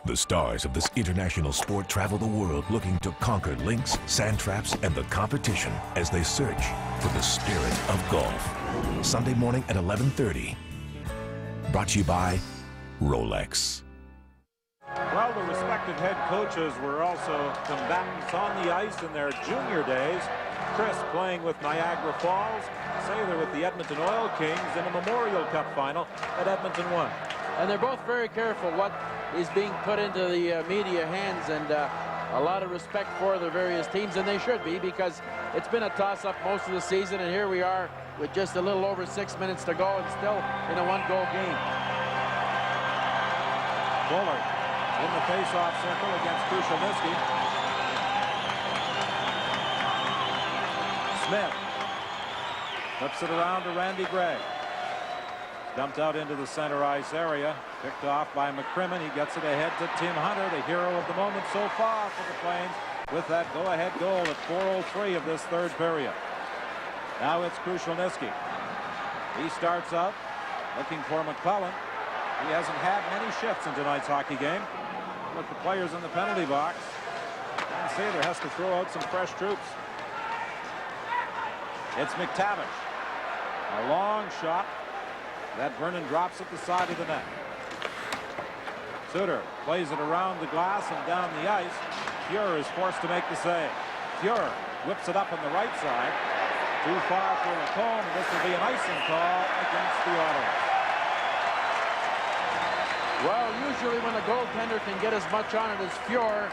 The stars of this international sport travel the world looking to conquer links, sand traps, and the competition as they search for the spirit of golf. Sunday morning at 11:30. Brought to you by Rolex. Well, the respective head coaches were also combatants on the ice in their junior days. Chris playing with Niagara Falls, Sather with the Edmonton Oil Kings in a Memorial Cup final that Edmonton won. And they're both very careful what is being put into the media hands, and a lot of respect for their various teams, and they should be, because it's been a toss-up most of the season, and here we are with just a little over 6 minutes to go and still in a one-goal game. Bullard in the face-off circle against Kuzorniski. Smith Flips it around to Randy Gray. Dumped out into the center ice area. Picked off by McCrimmon. He gets it ahead to Tim Hunter, the hero of the moment so far for the Flames, with that go-ahead goal at 4:03 of this third period. Now it's Krushelnyski. He starts out looking for McClellan. He hasn't had many shifts in tonight's hockey game. Look, the players in the penalty box. And Saylor has to throw out some fresh troops. It's McTavish. A long shot that Vernon drops at the side of the net. Suter plays it around the glass and down the ice. Fuhr is forced to make the save. Fuhr whips it up on the right side. Too far for Lacombe. This will be an icing call against the Oilers. Well, usually when a goaltender can get as much on it as Fuhr,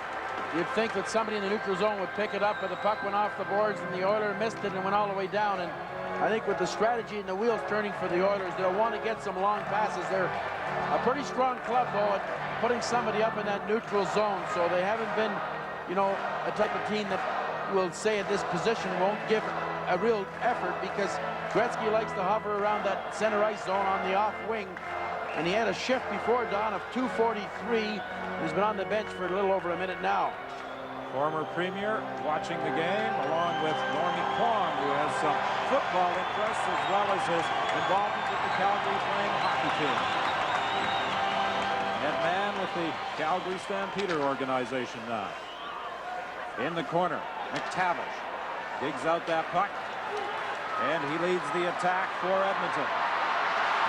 you'd think that somebody in the neutral zone would pick it up, but the puck went off the boards and the Oilers missed it and went all the way down. And I think with the strategy and the wheels turning for the Oilers, they'll want to get some long passes. They're a pretty strong club, though, at putting somebody up in that neutral zone. So they haven't been, you know, a type of team that will say at this position won't give a real effort, because Grettzky likes to hover around that center ice zone on the off wing. And he had a shift before dawn of 2:43. He's been on the bench for a little over a minute now. Former Premier watching the game, along with Normie Kwong, who has some football interests as well as his involvement with the Calgary Flame hockey team. That man with the Calgary Stampeder organization now. In the corner, McTavish digs out that puck, and he leads the attack for Edmonton.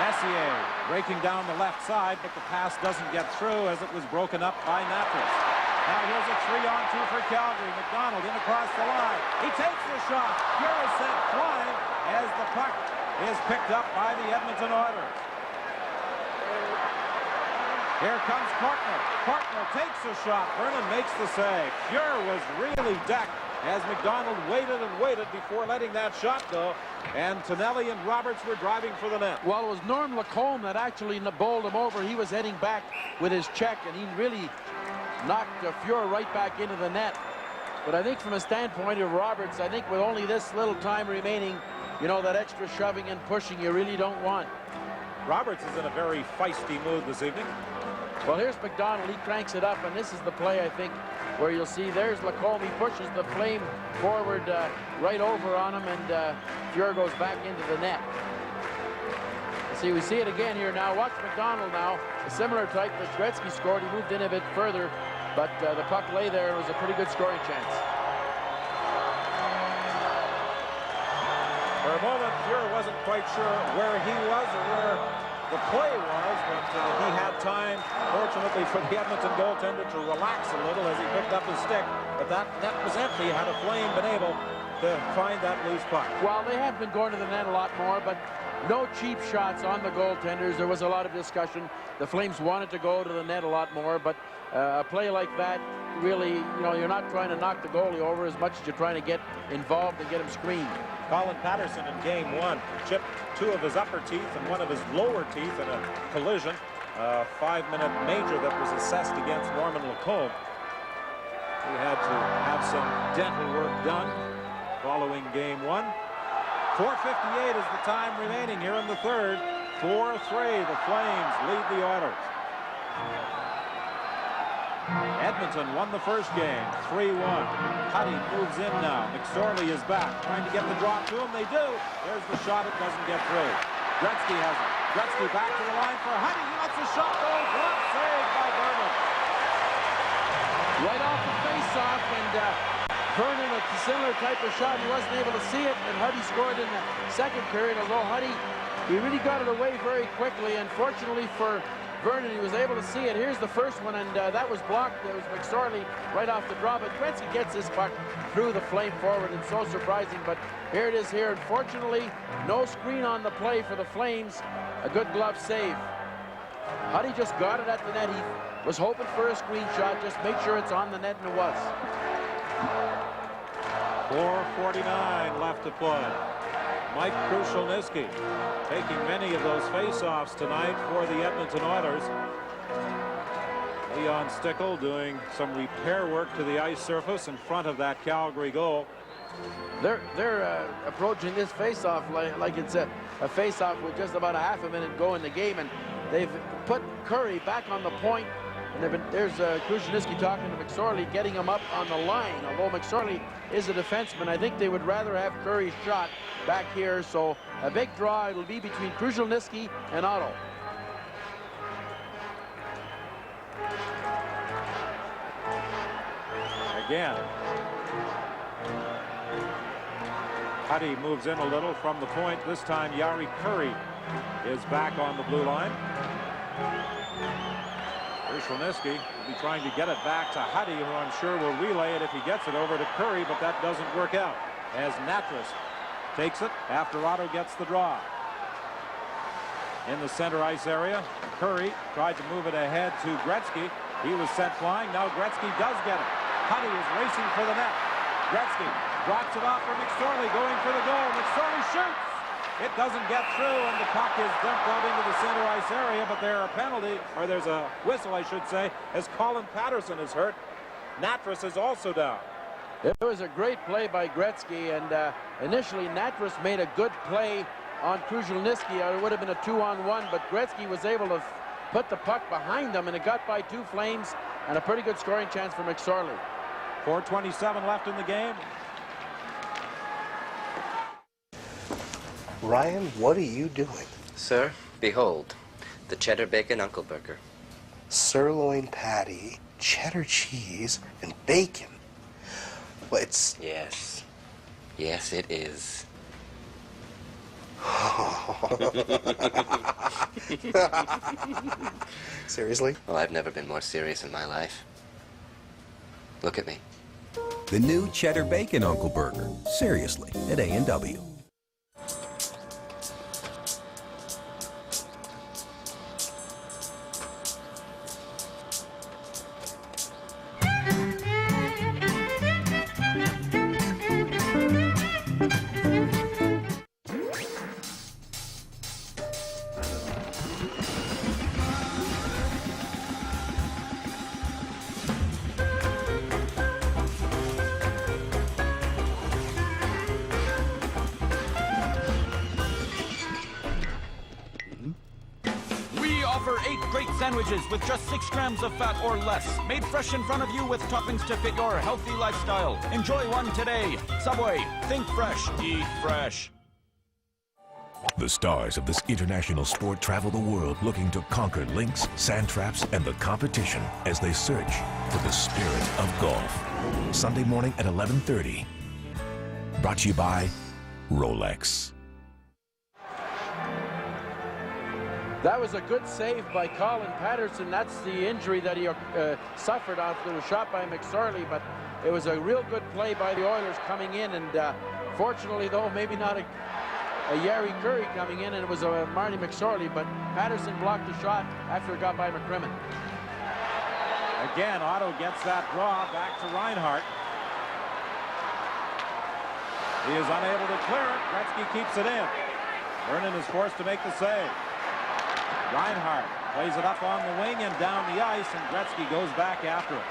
Messier breaking down the left side, but the pass doesn't get through as it was broken up by Natras. Now here's a 3-on-2 for Calgary. McDonald in across the line. He takes the shot. Fuhr is sent flying as the puck is picked up by the Edmonton Oilers. Here comes Kortner. Kortner takes the shot. Vernon makes the save. Fuhr was really decked as McDonald waited and waited before letting that shot go, and Tonelli and Roberts were driving for the net. Well, it was Norm Lacombe that actually bowled him over. He was heading back with his check, and he really knocked Fuhr right back into the net. But I think from a standpoint of Roberts, I think with only this little time remaining, you know, that extra shoving and pushing you really don't want. Roberts is in a very feisty mood this evening. Well, here's McDonald. He cranks it up, and this is the play, I think, where you'll see there's Lacombe. He pushes the Flame forward right over on him, and Fuhr goes back into the net. See, we see it again here now. Watch McDonald now. A similar type that Grettzky scored. He moved in a bit further, but the puck lay there, and it was a pretty good scoring chance. For a moment, Fuhr wasn't quite sure where he was or where the play was, but he had time, fortunately for the Edmonton goaltender, to relax a little as he picked up his stick. But that net was empty. Had a Flame been able to find that loose puck? Well, they have been going to the net a lot more, but no cheap shots on the goaltenders. There was a lot of discussion. The Flames wanted to go to the net a lot more, but a play like that, really, you know, you're not trying to knock the goalie over as much as you're trying to get involved and get him screened. Colin Patterson in game one chipped two of his upper teeth and one of his lower teeth in a collision. A 5-minute major that was assessed against Norman Lacombe. He had to have some dental work done following game one. 4:58 is the time remaining here in the third. 4-3, the Flames lead the Oilers. Edmonton won the first game, 3-1. Huddy moves in now. McSorley is back, trying to get the drop to him. They do. There's the shot. It doesn't get through. Grettzky has it. Grettzky back to the line for Huddy. He lets the shot go. Glove saved by Vernon. Right off the face-off, and Vernon, a similar type of shot. He wasn't able to see it, and Huddy scored in the second period. Although Huddy, he really got it away very quickly. Unfortunately for Vernon, he was able to see it. Here's the first one, and that was blocked. It was McSorley right off the draw, but Grettzky gets this puck through the Flame forward, and so surprising, but here it is here. Unfortunately, no screen on the play for the Flames. A good glove save. Huddy just got it at the net. He was hoping for a screenshot, just make sure it's on the net, and it was. 4:49 left to play. Mike Krushelnyski taking many of those face-offs tonight for the Edmonton Oilers. Leon Stickle doing some repair work to the ice surface in front of that Calgary goal. They're approaching this face-off like it's a face-off with just about a half a minute go in the game, and they've put Curry back on the point. And there's Krushelnyski talking to McSorley, getting him up on the line. Although McSorley is a defenseman, I think they would rather have Curry's shot back here. So a big draw it'll be between Krushelnyski and Otto. Again. Huddy moves in a little from the point. This time Yari Curry is back on the blue line. Krushelnyski will be trying to get it back to Huddy, who I'm sure will relay it if he gets it over to Curry, but that doesn't work out as Natras takes it after Otto gets the draw. In the center ice area, Curry tried to move it ahead to Grettzki. He was sent flying. Now Grettzki does get it. Huddy is racing for the net. Grettzki drops it off for McSorley, going for the goal. McSorley shoots. It doesn't get through, and the puck is dumped out into the center ice area, but there's a penalty, or there's a whistle, I should say, as Colin Patterson is hurt. Natras is also down. It was a great play by Grettzki, and initially Natras made a good play on Krushelnyski. It would have been a 2-on-1, but Grettzki was able to put the puck behind them, and it got by two Flames, and a pretty good scoring chance for McSorley. 4:27 left in the game. Ryan, what are you doing? Sir, behold, the cheddar bacon Uncle Burger. Sirloin patty, cheddar cheese, and bacon. Well, it's... Yes. Yes, it is. Seriously? Well, I've never been more serious in my life. Look at me. The new cheddar bacon Uncle Burger. Seriously, at A&W. With just 6 grams of fat or less. Made fresh in front of you with toppings to fit your healthy lifestyle. Enjoy one today. Subway. Think fresh. Eat fresh. The stars of this international sport travel the world looking to conquer links, sand traps, and the competition as they search for the spirit of golf. Sunday morning at 11:30. Brought to you by Rolex. That was a good save by Colin Patterson. That's the injury that he suffered after it was shot by McSorley, but it was a real good play by the Oilers coming in, and fortunately, though, maybe not a Yari Curry coming in, and it was a Marty McSorley, but Patterson blocked the shot after it got by McCrimmon. Again, Otto gets that draw back to Reinhart. He is unable to clear it. Grettzki keeps it in. Vernon is forced to make the save. Reinhart plays it up on the wing and down the ice, and Grettzki goes back after it.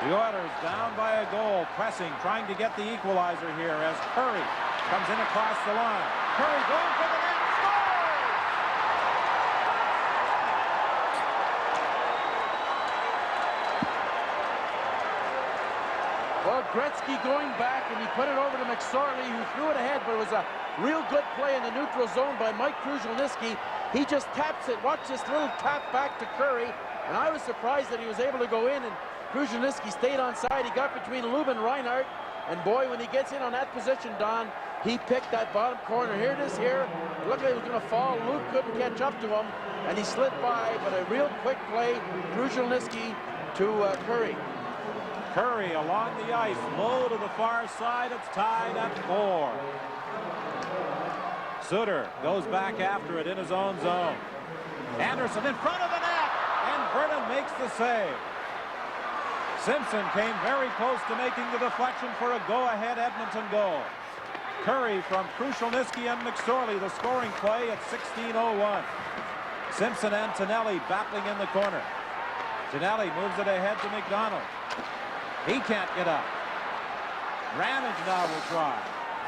The Oilers down by a goal, pressing, trying to get the equalizer here as Curry comes in across the line. Curry going for the net, scores! Well, Grettzki going back, and he put it over to McSorley, who threw it ahead, but it was a real good play in the neutral zone by Mike Krushelnyski. He just taps it. Watch this little tap back to Curry, and I was surprised that he was able to go in, and Krushelnyski stayed on side. He got between Lube and Reinhart, and boy, when he gets in on that position, Don, he picked that bottom corner. Here it is here. It looked like it was going to fall. Lube couldn't catch up to him, and he slid by, but a real quick play, Krushelnyski to Curry. Curry along the ice, low to the far side. It's tied at 4. Suter goes back after it in his own zone. Anderson in front of the net, and Vernon makes the save. Simpson came very close to making the deflection for a go-ahead Edmonton goal. Curry from Krushelnyski and McSorley, the scoring play at 16:01. Simpson and Tonelli battling in the corner. Tonelli moves it ahead to McDonald. He can't get up. Ramage now will try.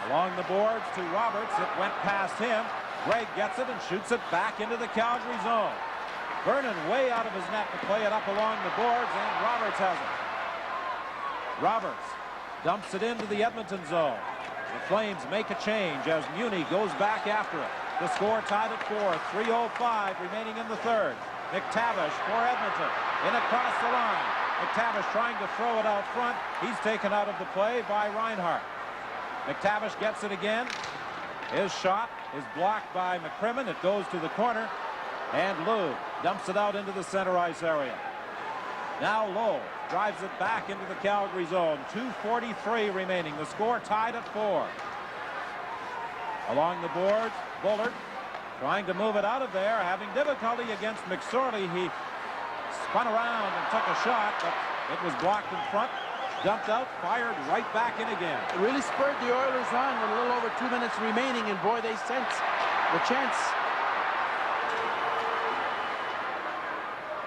Along the boards to Roberts. It went past him. Gregg gets it and shoots it back into the Calgary zone. Vernon way out of his net to play it up along the boards, and Roberts has it. Roberts dumps it into the Edmonton zone. The Flames make a change as Muni goes back after it. The score tied at 4, 3:05 remaining in the third. McTavish for Edmonton, in across the line. McTavish trying to throw it out front. He's taken out of the play by Reinhart. McTavish gets it again. His shot is blocked by McCrimmon. It goes to the corner, and Lowe dumps it out into the center ice area. Now Lowe drives it back into the Calgary zone. 2:43 remaining. The score tied at 4. Along the boards, Bullard trying to move it out of there, having difficulty against McSorley. He spun around and took a shot, but it was blocked in front. Dumped out, fired right back in again. It really spurred the Oilers on with a little over 2 minutes remaining, and boy, they sense the chance.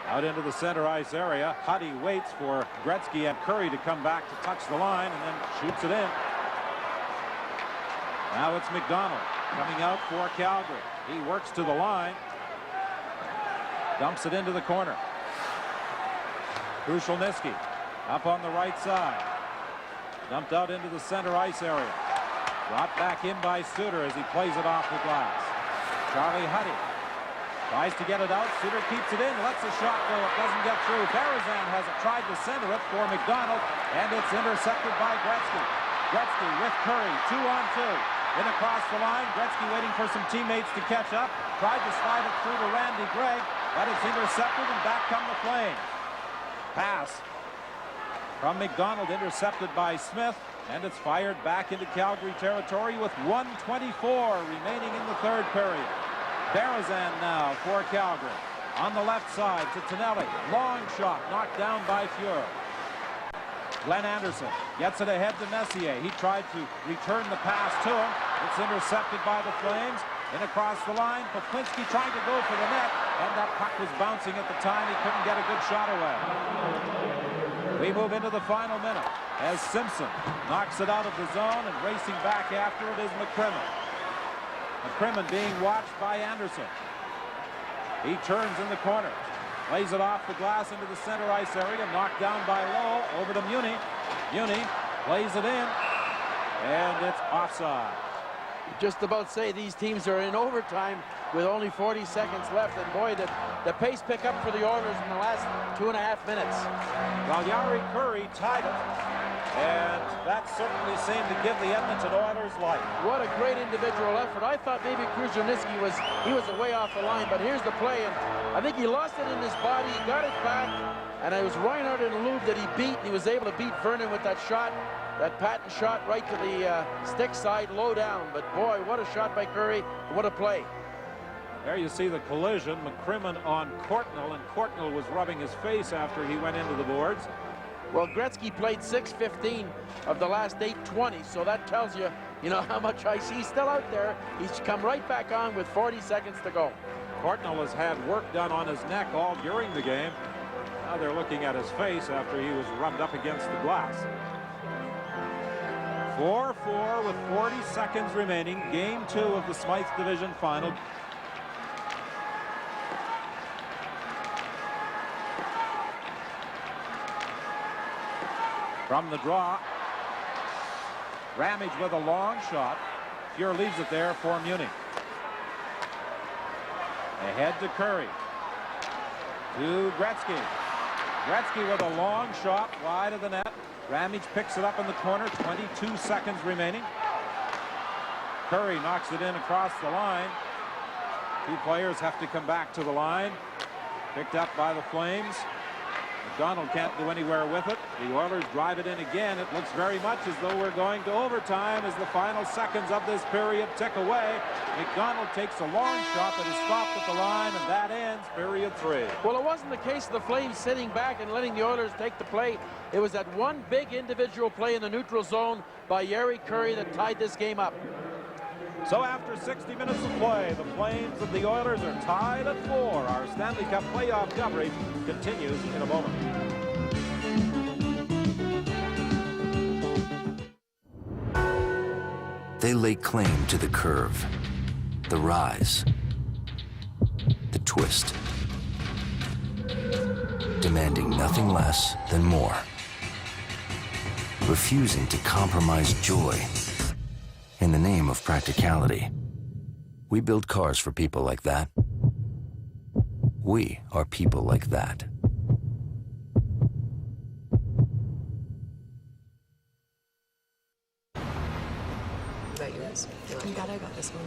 Out into the center ice area. Huddy waits for Grettzki and Curry to come back to touch the line, and then shoots it in. Now it's McDonald coming out for Calgary. He works to the line. Dumps it into the corner. Krushelnyski up on the right side. Dumped out into the center ice area. Brought back in by Suter as he plays it off the glass. Charlie Huddy tries to get it out. Suter keeps it in, lets the shot go. It doesn't get through. Berezan has it, tried to center it for McDonald, and it's intercepted by Grettzki. Grettzki with Curry, 2-on-2. In across the line, Grettzki waiting for some teammates to catch up. Tried to slide it through to Randy Gregg, but it's intercepted, and back come the Flames. Pass from McDonald, intercepted by Smith, and it's fired back into Calgary territory with 1:24 remaining in the third period. Berezan now for Calgary. On the left side to Tonelli. Long shot knocked down by Fuhr. Glenn Anderson gets it ahead to Messier. He tried to return the pass to him. It's intercepted by the Flames. In across the line, Poplinski trying to go for the net, and that puck was bouncing at the time. He couldn't get a good shot away. We move into the final minute as Simpson knocks it out of the zone, and racing back after it is McCrimmon. McCrimmon being watched by Anderson. He turns in the corner, lays it off the glass into the center ice area, knocked down by Lowe, over to Muni. Muni plays it in, and it's offside. Just about say these teams are in overtime with only 40 seconds left, and boy, the pace pick up for the Oilers in the last 2.5 minutes. Well, Jari Kurri tied it, and that certainly seemed to give the Edmonton Oilers life. What a great individual effort. I thought maybe Krushelnyski was away off the line, but here's the play, and I think he lost it in his body. He got it back, and it was Reinhart and Loeb that he beat, and he was able to beat Vernon with that shot. That patent shot right to the stick side, low down. But boy, what a shot by Curry. What a play. There you see the collision. McCrimmon on Courtnall, and Courtnall was rubbing his face after he went into the boards. Well, Grettzki played 6:15 of the last 8:20, so that tells you, how much ice he's still out there. He's come right back on with 40 seconds to go. Courtnall has had work done on his neck all during the game. Now they're looking at his face after he was rubbed up against the glass. 4-4 with 40 seconds remaining. Game 2 of the Smythe Division Final. From the draw, Ramage with a long shot. Fuhr leaves it there for Muni. Ahead to Curry. To Grettzki. Grettzki with a long shot wide of the net. Ramage picks it up in the corner. 22 seconds remaining. Curry knocks it in across the line. Two players have to come back to the line. Picked up by the Flames. McDonald can't do anywhere with it. The Oilers drive it in again. It looks very much as though we're going to overtime as the final seconds of this period tick away. McDonald takes a long shot that is stopped at the line, and that ends period 3. Well, it wasn't the case of the Flames sitting back and letting the Oilers take the play. It was that one big individual play in the neutral zone by Jari Kurri that tied this game up. So after 60 minutes of play, the Flames and the Oilers are tied at 4. Our Stanley Cup playoff coverage continues in a moment. They lay claim to the curve, the rise, the twist, demanding nothing less than more, refusing to compromise joy in the name of practicality. We build cars for people like that. We are people like that. About yours? I'm glad I got this one.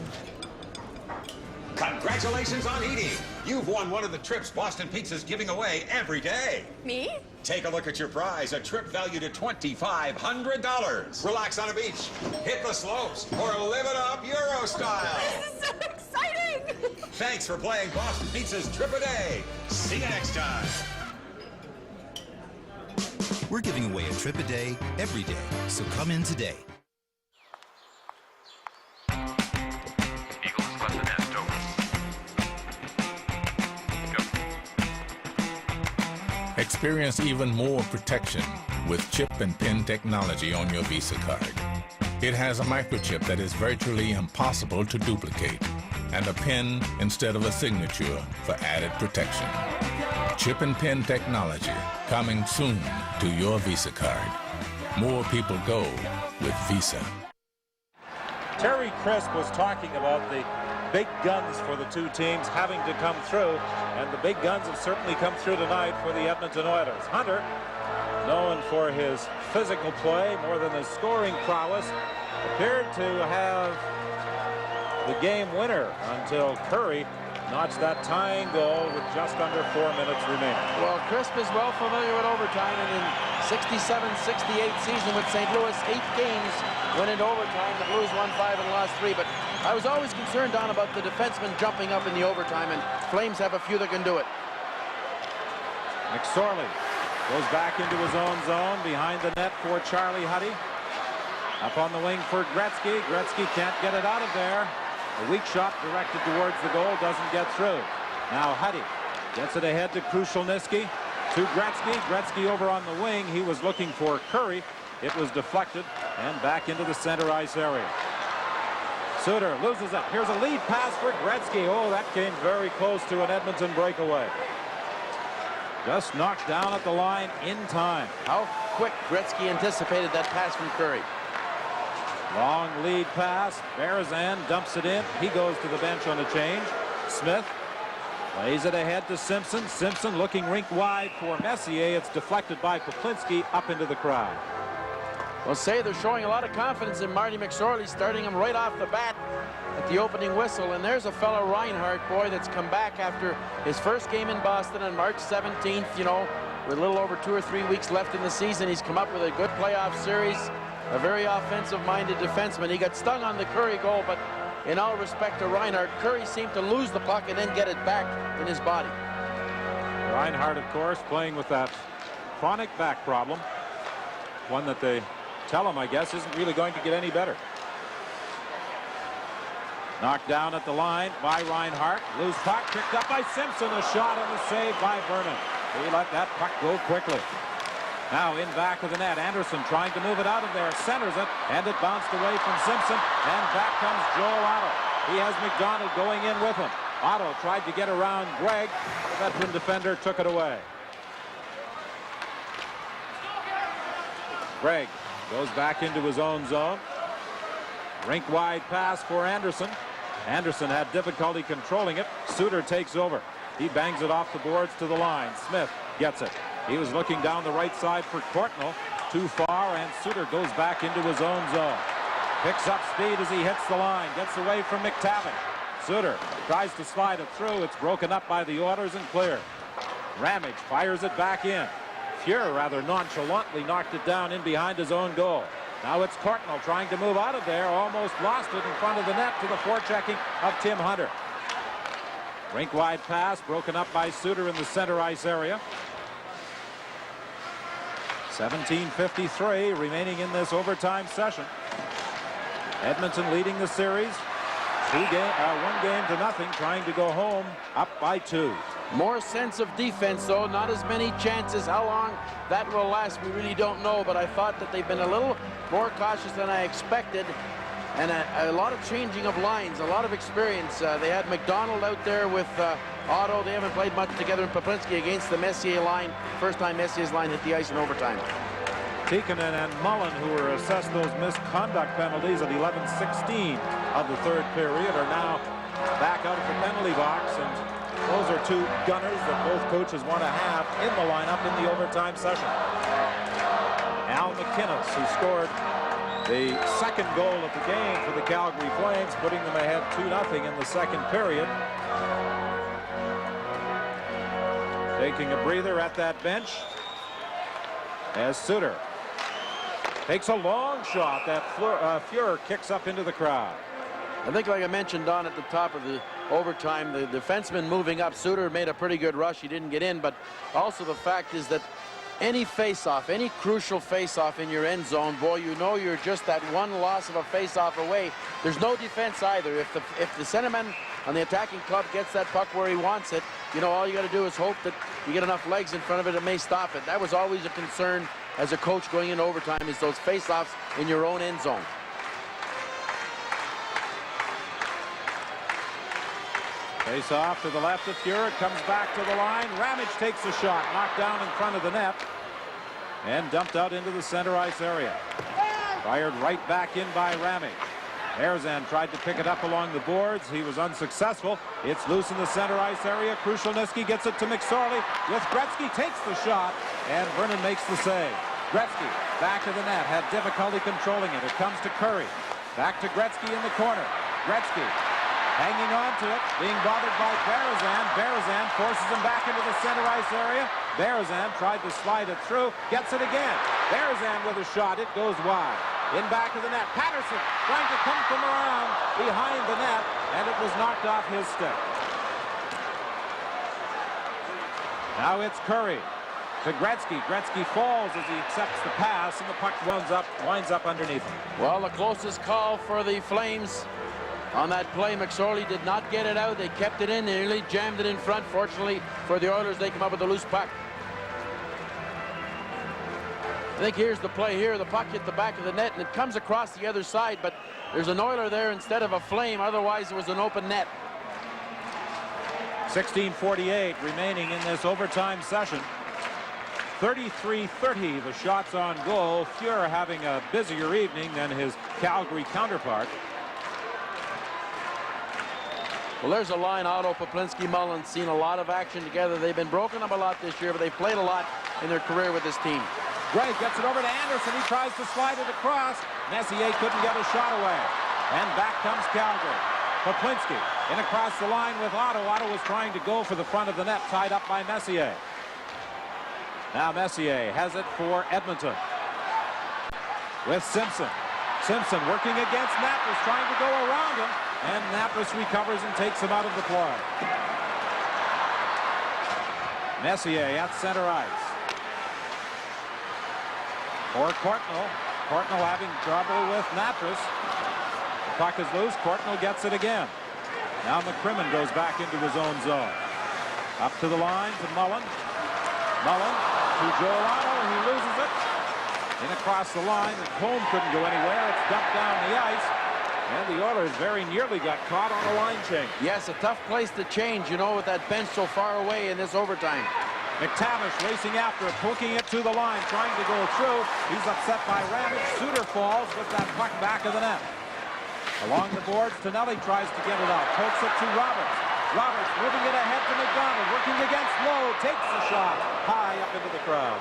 Congratulations on eating. You've won one of the trips Boston Pizza's giving away every day. Me? Take a look at your prize, a trip valued at $2,500. Relax on a beach, hit the slopes, or live it up Euro style. This is so exciting! Thanks for playing Boston Pizza's Trip a Day. See you next time. We're giving away a trip a day every day, so come in today. Experience even more protection with chip and pin technology on your Visa card. It has a microchip that is virtually impossible to duplicate, and a pin instead of a signature for added protection. Chip and pin technology coming soon to your Visa card. More people go with Visa. Terry Crisp was talking about the big guns for the two teams having to come through, and the big guns have certainly come through tonight for the Edmonton Oilers. Hunter, known for his physical play more than his scoring prowess, appeared to have the game winner until Curry notched that tying goal with just under 4 minutes remaining. Well, Crisp is well familiar with overtime, and in 67-68 season with St. Louis, 8 games went into overtime. The Blues won 5 and lost 3, but I was always concerned, Don, about the defensemen jumping up in the overtime, and Flames have a few that can do it. McSorley goes back into his own zone behind the net for Charlie Huddy. Up on the wing for Grettzky. Grettzky can't get it out of there. A weak shot directed towards the goal doesn't get through. Now Huddy gets it ahead to Krushelnyski. To Grettzky. Grettzky over on the wing. He was looking for Curry. It was deflected and back into the center ice area. Suter loses it. Here's a lead pass for Grettzky. Oh, that came very close to an Edmonton breakaway. Just knocked down at the line in time. How quick Grettzky anticipated that pass from Curry. Long lead pass. Berezan dumps it in. He goes to the bench on a change. Smith plays it ahead to Simpson. Simpson looking rink wide for Messier. It's deflected by Poplinski up into the crowd. Well, say they're showing a lot of confidence in Marty McSorley, starting him right off the bat at the opening whistle. And there's a fellow Reinhardt, boy, that's come back after his first game in Boston on March 17th, you know, with a little over 2 or 3 weeks left in the season. He's come up with a good playoff series, a very offensive-minded defenseman. He got stung on the Curry goal, but in all respect to Reinhardt, Curry seemed to lose the puck and then get it back in his body. Reinhardt, of course, playing with that chronic back problem, one that they tell him, I guess, isn't really going to get any better. Knocked down at the line by Reinhardt. Loose puck picked up by Simpson. A shot and a save by Vernon. He let that puck go quickly. Now in back of the net, Anderson trying to move it out of there. Centers it, and it bounced away from Simpson. And back comes Joel Otto. He has McDonald going in with him. Otto tried to get around Gregg. The veteran defender took it away. Gregg goes back into his own zone. Rink wide pass for Anderson. Anderson had difficulty controlling it. Suter takes over. He bangs it off the boards to the line. Smith gets it. He was looking down the right side for Courtnall. Too far, and Suter goes back into his own zone. Picks up speed as he hits the line. Gets away from McTavish. Suter tries to slide it through. It's broken up by the Oilers and cleared. Ramage fires it back in. Fuhr rather nonchalantly knocked it down in behind his own goal. Now it's Courtnall trying to move out of there. Almost lost it in front of the net to the forechecking of Tim Hunter. Rink wide pass broken up by Suter in the center ice area. 17:53 remaining in this overtime session. Edmonton leading the series. 1-0, trying to go home up by 2. More sense of defense, though. Not as many chances. How long that will last, we really don't know. But I thought that they've been a little more cautious than I expected. and a lot of changing of lines, a lot of experience. They had McDonald out there with Otto. They haven't played much together in Poplinski against the Messier line. First time Messier's line hit the ice in overtime. Tikkanen and Mullen, who were assessed those misconduct penalties at 11:16 of the third period, are now back out of the penalty box, and those are two gunners that both coaches want to have in the lineup in the overtime session. Al McInnes, who scored the second goal of the game for the Calgary Flames, putting them ahead 2-0 in the second period. Taking a breather at that bench as Suter takes a long shot that Fuhrer kicks up into the crowd. I think, like I mentioned, Don, at the top of the overtime, the defenseman moving up. Suter made a pretty good rush. He didn't get in, but also the fact is that any face-off, any crucial face-off in your end zone, boy, you know you're just that one loss of a face-off away. There's no defense either. If the centerman on the attacking club gets that puck where he wants it, you know, all you got to do is hope that you get enough legs in front of it, it may stop it. That was always a concern as a coach going into overtime, is those face-offs in your own end zone. Face off to the left of Fuhrer, comes back to the line. Ramage takes a shot, knocked down in front of the net, and dumped out into the center ice area. Fired right back in by Ramage. Erzan tried to pick it up along the boards. He was unsuccessful. It's loose in the center ice area. Krushelnyski gets it to McSorley. With Grettzky takes the shot, and Vernon makes the save. Grettzky back to the net, had difficulty controlling it. It comes to Curry. Back to Grettzky in the corner. Grettzky hanging on to it, being bothered by Berezan. Berezan forces him back into the center ice area. Berezan tried to slide it through, gets it again. Berezan with a shot, it goes wide. In back of the net, Patterson trying to come from around behind the net, and it was knocked off his stick. Now it's Curry to Grettzky. Grettzky falls as he accepts the pass, and the puck winds up underneath him. Well, the closest call for the Flames on that play, McSorley did not get it out. They kept it in. They nearly jammed it in front. Fortunately for the Oilers, they come up with a loose puck. I think here's the play here. The puck hit the back of the net, and it comes across the other side, but there's an Oiler there instead of a Flame. Otherwise, it was an open net. 16:48 remaining in this overtime session. 33-30 the shots on goal. Fuhrer having a busier evening than his Calgary counterpart. Well, there's a line. Otto, Poplinski, Mullen seen a lot of action together. They've been broken up a lot this year, but they've played a lot in their career with this team. Gray gets it over to Anderson. He tries to slide it across. Messier couldn't get a shot away. And back comes Calgary. Poplinski in across the line with Otto. Otto was trying to go for the front of the net, tied up by Messier. Now Messier has it for Edmonton. With Simpson. Simpson working against Napris, trying to go around him. And Napris recovers and takes him out of the play. Messier at center ice. For Courtnall. Courtnall having trouble with Napris. The puck is loose. Courtnall gets it again. Now McCrimmon goes back into his own zone. Up to the line to Mullen. Mullen to Joel Otto. He loses it. In across the line. And Combe couldn't go anywhere. It's dumped down the ice. And the Oilers very nearly got caught on a line change. Yes, a tough place to change, you know, with that bench so far away in this overtime. McTavish racing after it, poking it to the line, trying to go through. He's upset by Ramage. Suter falls with that puck back of the net. Along the boards, Tonelli tries to get it out. Pokes it to Roberts. Roberts moving it ahead to McDonald. Working against Lowe. Takes the shot high up into the crowd.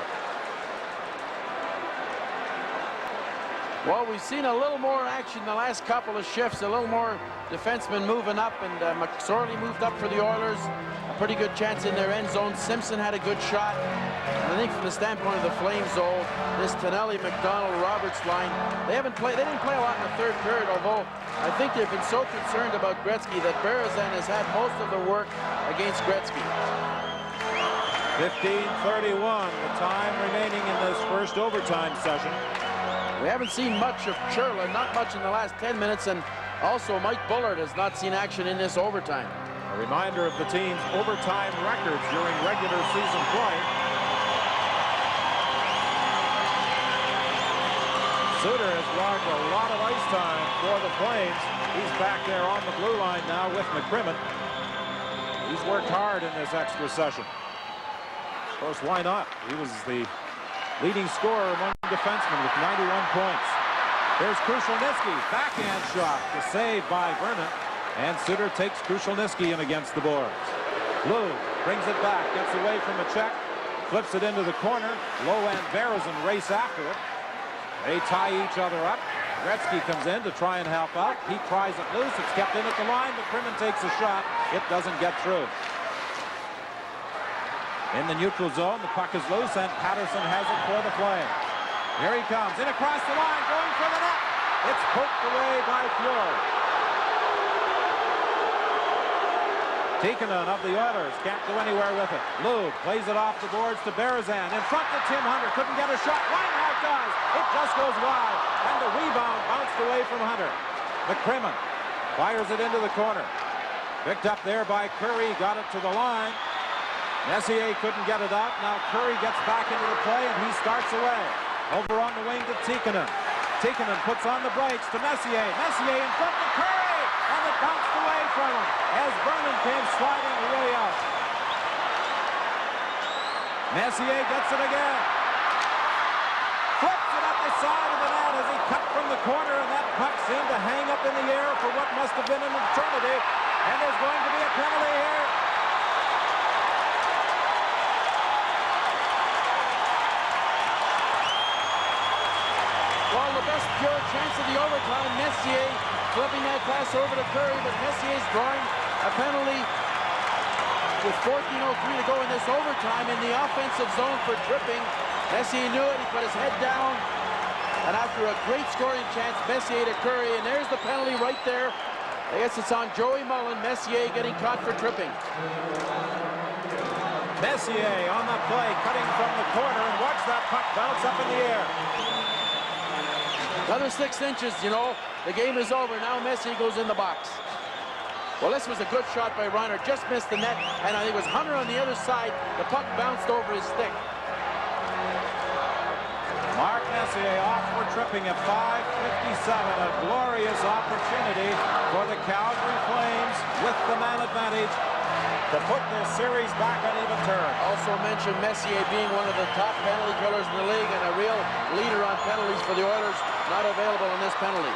Well, we've seen a little more action the last couple of shifts, a little more defensemen moving up, and McSorley moved up for the Oilers. A pretty good chance in their end zone. Simpson had a good shot. And I think from the standpoint of the Flames, though, this Tonelli, McDonald, Roberts line, they didn't play a lot in the third period, although I think they've been so concerned about Grettzky that Berezan has had most of the work against Grettzky. 15:31, the time remaining in this first overtime session. We haven't seen much of Churla, not much in the last 10 minutes, and also Mike Bullard has not seen action in this overtime. A reminder of the team's overtime records during regular season play. Suter has logged a lot of ice time for the Flames. He's back there on the blue line now with McCrimmon. He's worked hard in this extra session. Of course, why not? He was the leading scorer among defensemen with 91 points. There's Krushelnyski, backhand shot to save by Vernon. And Suter takes Krushelnyski in against the boards. Lou brings it back, gets away from a check, flips it into the corner. Lowe and Berezin race after it. They tie each other up. Grettzki comes in to try and help out. He pries it loose. It's kept in at the line. McCrimmon takes a shot. It doesn't get through. In the neutral zone, the puck is loose, and Patterson has it for the Flames. Here he comes, in across the line, going for the net. It's poked away by Fleur. Tikkanen of the Oilers can't go anywhere with it. Lou plays it off the boards to Berezin. In front to Tim Hunter. Couldn't get a shot. Reinhart does. It just goes wide. And the rebound bounced away from Hunter. McCrimmon fires it into the corner. Picked up there by Curry. Got it to the line. Messier couldn't get it out. Now Curry gets back into the play, and he starts away. Over on the wing to Tikkanen. Tikkanen puts on the brakes to Messier. Messier in front to Curry, and it bounced away from him as Vernon came sliding away out. Messier gets it again. Flips it up the side of the net as he cut from the corner, and that puck seemed to hang up in the air for what must have been an eternity. And there's going to be a penalty here. Well, the best pure chance of the overtime, Messier flipping that pass over to Curry, but Messier's drawing a penalty with 14:03 to go in this overtime in the offensive zone for tripping. Messier knew it, he put his head down, and after a great scoring chance, Messier to Curry, and there's the penalty right there. I guess it's on Joey Mullen. Messier getting caught for tripping. Messier on the play, cutting from the corner, and watch that puck bounce up in the air. Another 6 inches, you know, the game is over. Now Messier goes in the box. Well, this was a good shot by Reinhart. Just missed the net, and I think it was Hunter on the other side. The puck bounced over his stick. Mark Messier off for tripping at 5:57. A glorious opportunity for the Calgary Flames with the man advantage to put this series back on even terms. Also mentioned Messier being one of the top penalty killers in the league and a real leader on penalties for the Oilers. Not available in this penalty.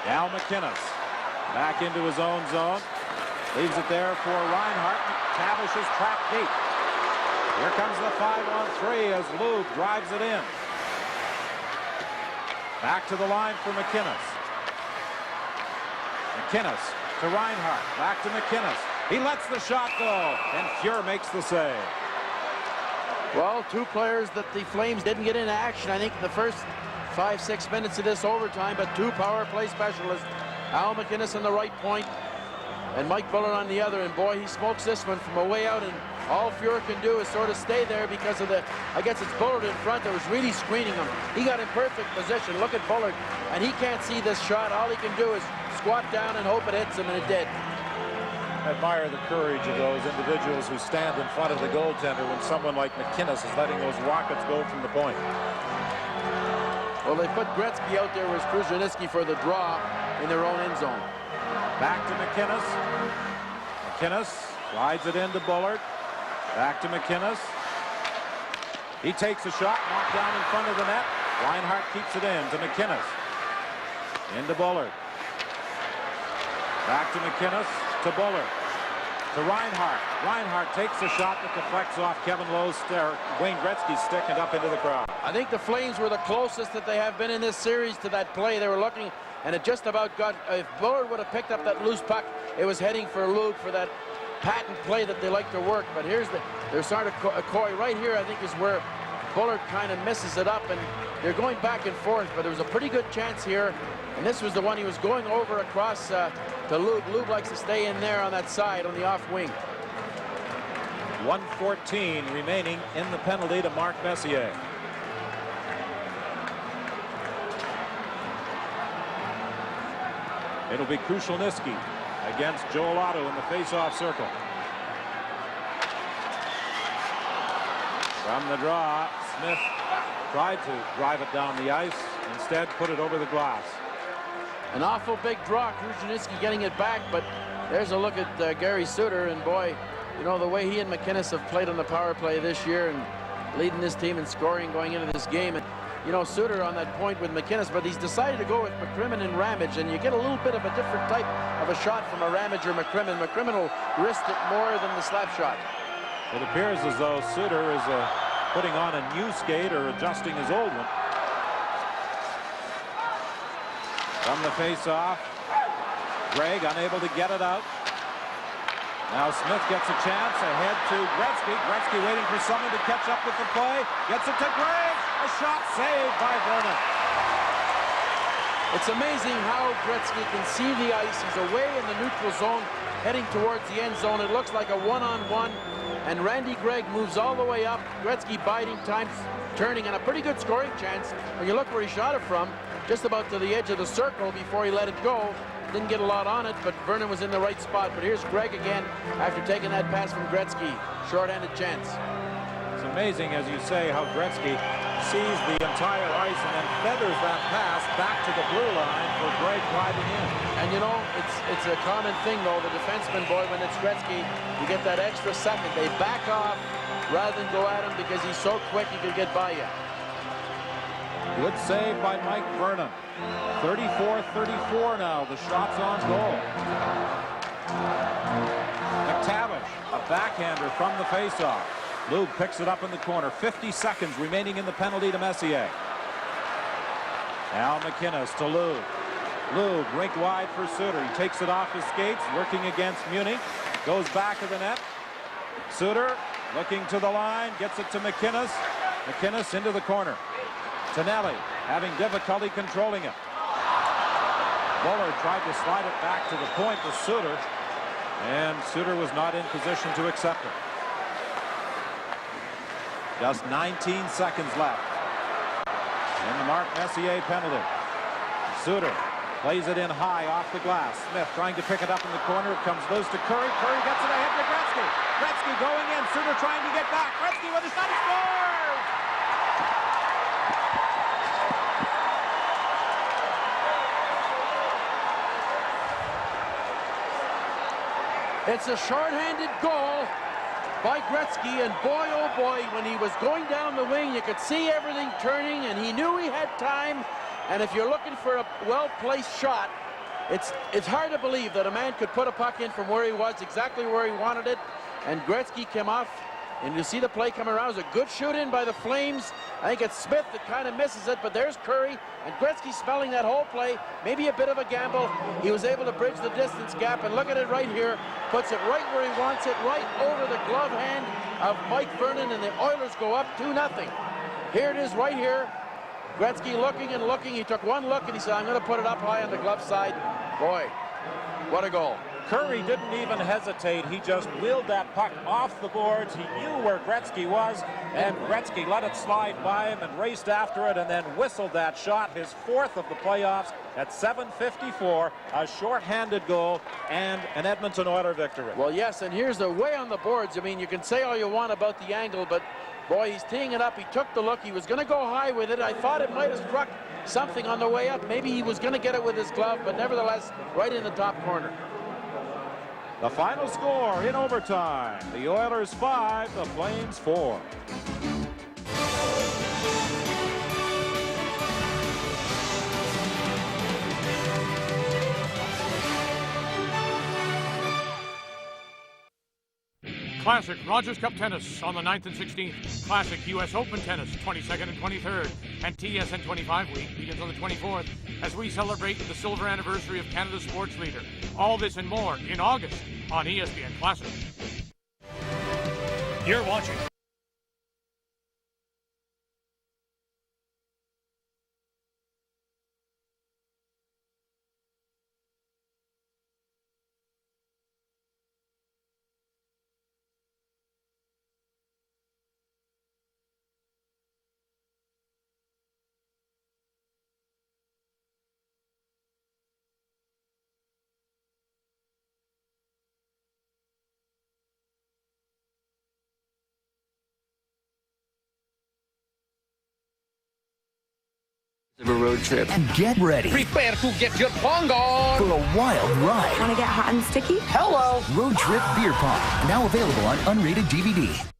Now McInnes back into his own zone. Leaves it there for Reinhart. McTavish is trapped deep. Here comes the 5-on-3 as Lube drives it in. Back to the line for McInnes. McInnes to Reinhart. Back to McInnes. He lets the shot go, and Fuhr makes the save. Well, two players that the Flames didn't get into action, I think, in the first 5-6 minutes of this overtime, but two power play specialists, Al McInnes on the right point and Mike Bullard on the other, and boy, he smokes this one from a way out, and all Fuhr can do is sort of stay there because of the, I guess it's Bullard in front that was really screening him. He got in perfect position. Look at Bullard, and he can't see this shot. All he can do is squat down and hope it hits him, and it did. I admire the courage of those individuals who stand in front of the goaltender when someone like McInnes is letting those rockets go from the point. Well, they put Grettzki out there with Krushelnyski for the draw in their own end zone. Back to McInnes. McInnes slides it into Bullard. Back to McInnes. He takes a shot, knocked down in front of the net. Reinhart keeps it in to McInnes. Into Bullard. Back to McInnes, to Bullard. To Reinhart. Reinhart takes a shot that deflects off Kevin Lowe's Wayne Gretzky's stick and up into the crowd. I think the Flames were the closest that they have been in this series to that play. They were looking, and it just about got, if Bullard would have picked up that loose puck, it was heading for Luke for that patent play that they like to work. But here's there's sort of a Coy right here, I think, is where Bullard kind of misses it up, and they're going back and forth, but there was a pretty good chance here, and this was the one he was going over across to Lube. Lube likes to stay in there on that side, on the off wing. 1:14 remaining in the penalty to Mark Messier. It'll be Krushelnyski against Joel Otto in the face-off circle. From the draw, Smith tried to drive it down the ice. Instead, put it over the glass. An awful big draw. Krushenitsky getting it back, but there's a look at Gary Suter, and boy, you know, the way he and McInnes have played on the power play this year and leading this team in scoring going into this game. And, you know, Suter on that point with McInnes, but he's decided to go with McCrimmon and Ramage, and you get a little bit of a different type of a shot from a Ramage or McCrimmon. McCrimmon will wrist it more than the slap shot. It appears as though Suter is putting on a new skate or adjusting his old one. From the face-off, Gregg unable to get it out. Now Smith gets a chance ahead to Grettzky. Grettzky waiting for someone to catch up with the play. Gets it to Gregg. A shot saved by Vernon. It's amazing how Grettzky can see the ice. He's away in the neutral zone, heading towards the end zone. It looks like a one-on-one, and Randy Gregg moves all the way up. Gretzky biding time, turning, and a pretty good scoring chance. When you look where he shot it from, just about to the edge of the circle before he let it go. Didn't get a lot on it, but Vernon was in the right spot. But here's Gregg again after taking that pass from Grettzky. Short-handed chance. It's amazing, as you say, how Grettzky sees the entire ice and then feathers that pass back to the blue line for Gregg driving in. And you know, it's a common thing, though. The defenseman, boy, when it's Grettzky, you get that extra second. They back off rather than go at him because he's so quick he can get by you. Good save by Mike Vernon. 34-34 now. The shot's on goal. McTavish, a backhander from the faceoff. Lube picks it up in the corner. 50 seconds remaining in the penalty to Messier. Now McInnes to Lube. Lube rink wide for Suter. He takes it off his skates, working against Munich. Goes back of the net. Suter looking to the line, gets it to McInnes. McInnes into the corner. Tonelli having difficulty controlling it. Bullard tried to slide it back to the point to Suter, and Suter was not in position to accept it. Just 19 seconds left. And the Mark Messier penalty. Suter plays it in high off the glass. Smith trying to pick it up in the corner. It comes loose to Curry. Curry gets it ahead to Grettzky. Grettzky going in. Suter trying to get back. Grettzky with a shot. He scores! It's a short-handed goal by Grettzky, and boy, oh boy, when he was going down the wing, you could see everything turning, and he knew he had time. And if you're looking for a well-placed shot, it's hard to believe that a man could put a puck in from where he was, exactly where he wanted it. And Grettzky came off, and you see the play come around. It was a good shoot in by the Flames. I think it's Smith that kind of misses it, but there's Curry, and Gretzky smelling that whole play. Maybe a bit of a gamble. He was able to bridge the distance gap, and look at it right here. Puts it right where he wants it, right over the glove hand of Mike Vernon, and the Oilers go up 2-0. Here it is right here. Gretzky looking and looking. He took one look, and he said, I'm going to put it up high on the glove side. Boy, what a goal. Curry didn't even hesitate. He just wheeled that puck off the boards. He knew where Grettzky was, and Grettzky let it slide by him and raced after it and then whistled that shot, his fourth of the playoffs at 7:54, a short-handed goal and an Edmonton Oilers victory. Well, yes, and here's the way on the boards. I mean, you can say all you want about the angle, but boy, he's teeing it up. He took the look. He was going to go high with it. I thought it might have struck something on the way up. Maybe he was going to get it with his glove, but nevertheless, right in the top corner. The final score in overtime, the Oilers 5, the Flames 4. Classic Rogers Cup Tennis on the 9th and 16th. Classic U.S. Open Tennis, 22nd and 23rd. And TSN 25 Week begins on the 24th as we celebrate the silver anniversary of Canada's sports leader. All this and more in August on ESPN Classic. You're watching A road trip. And get ready Prepare to get your pong on for a wild ride. Want to get hot and sticky? Hello. Road Trip Beer Pong, now available on unrated DVD.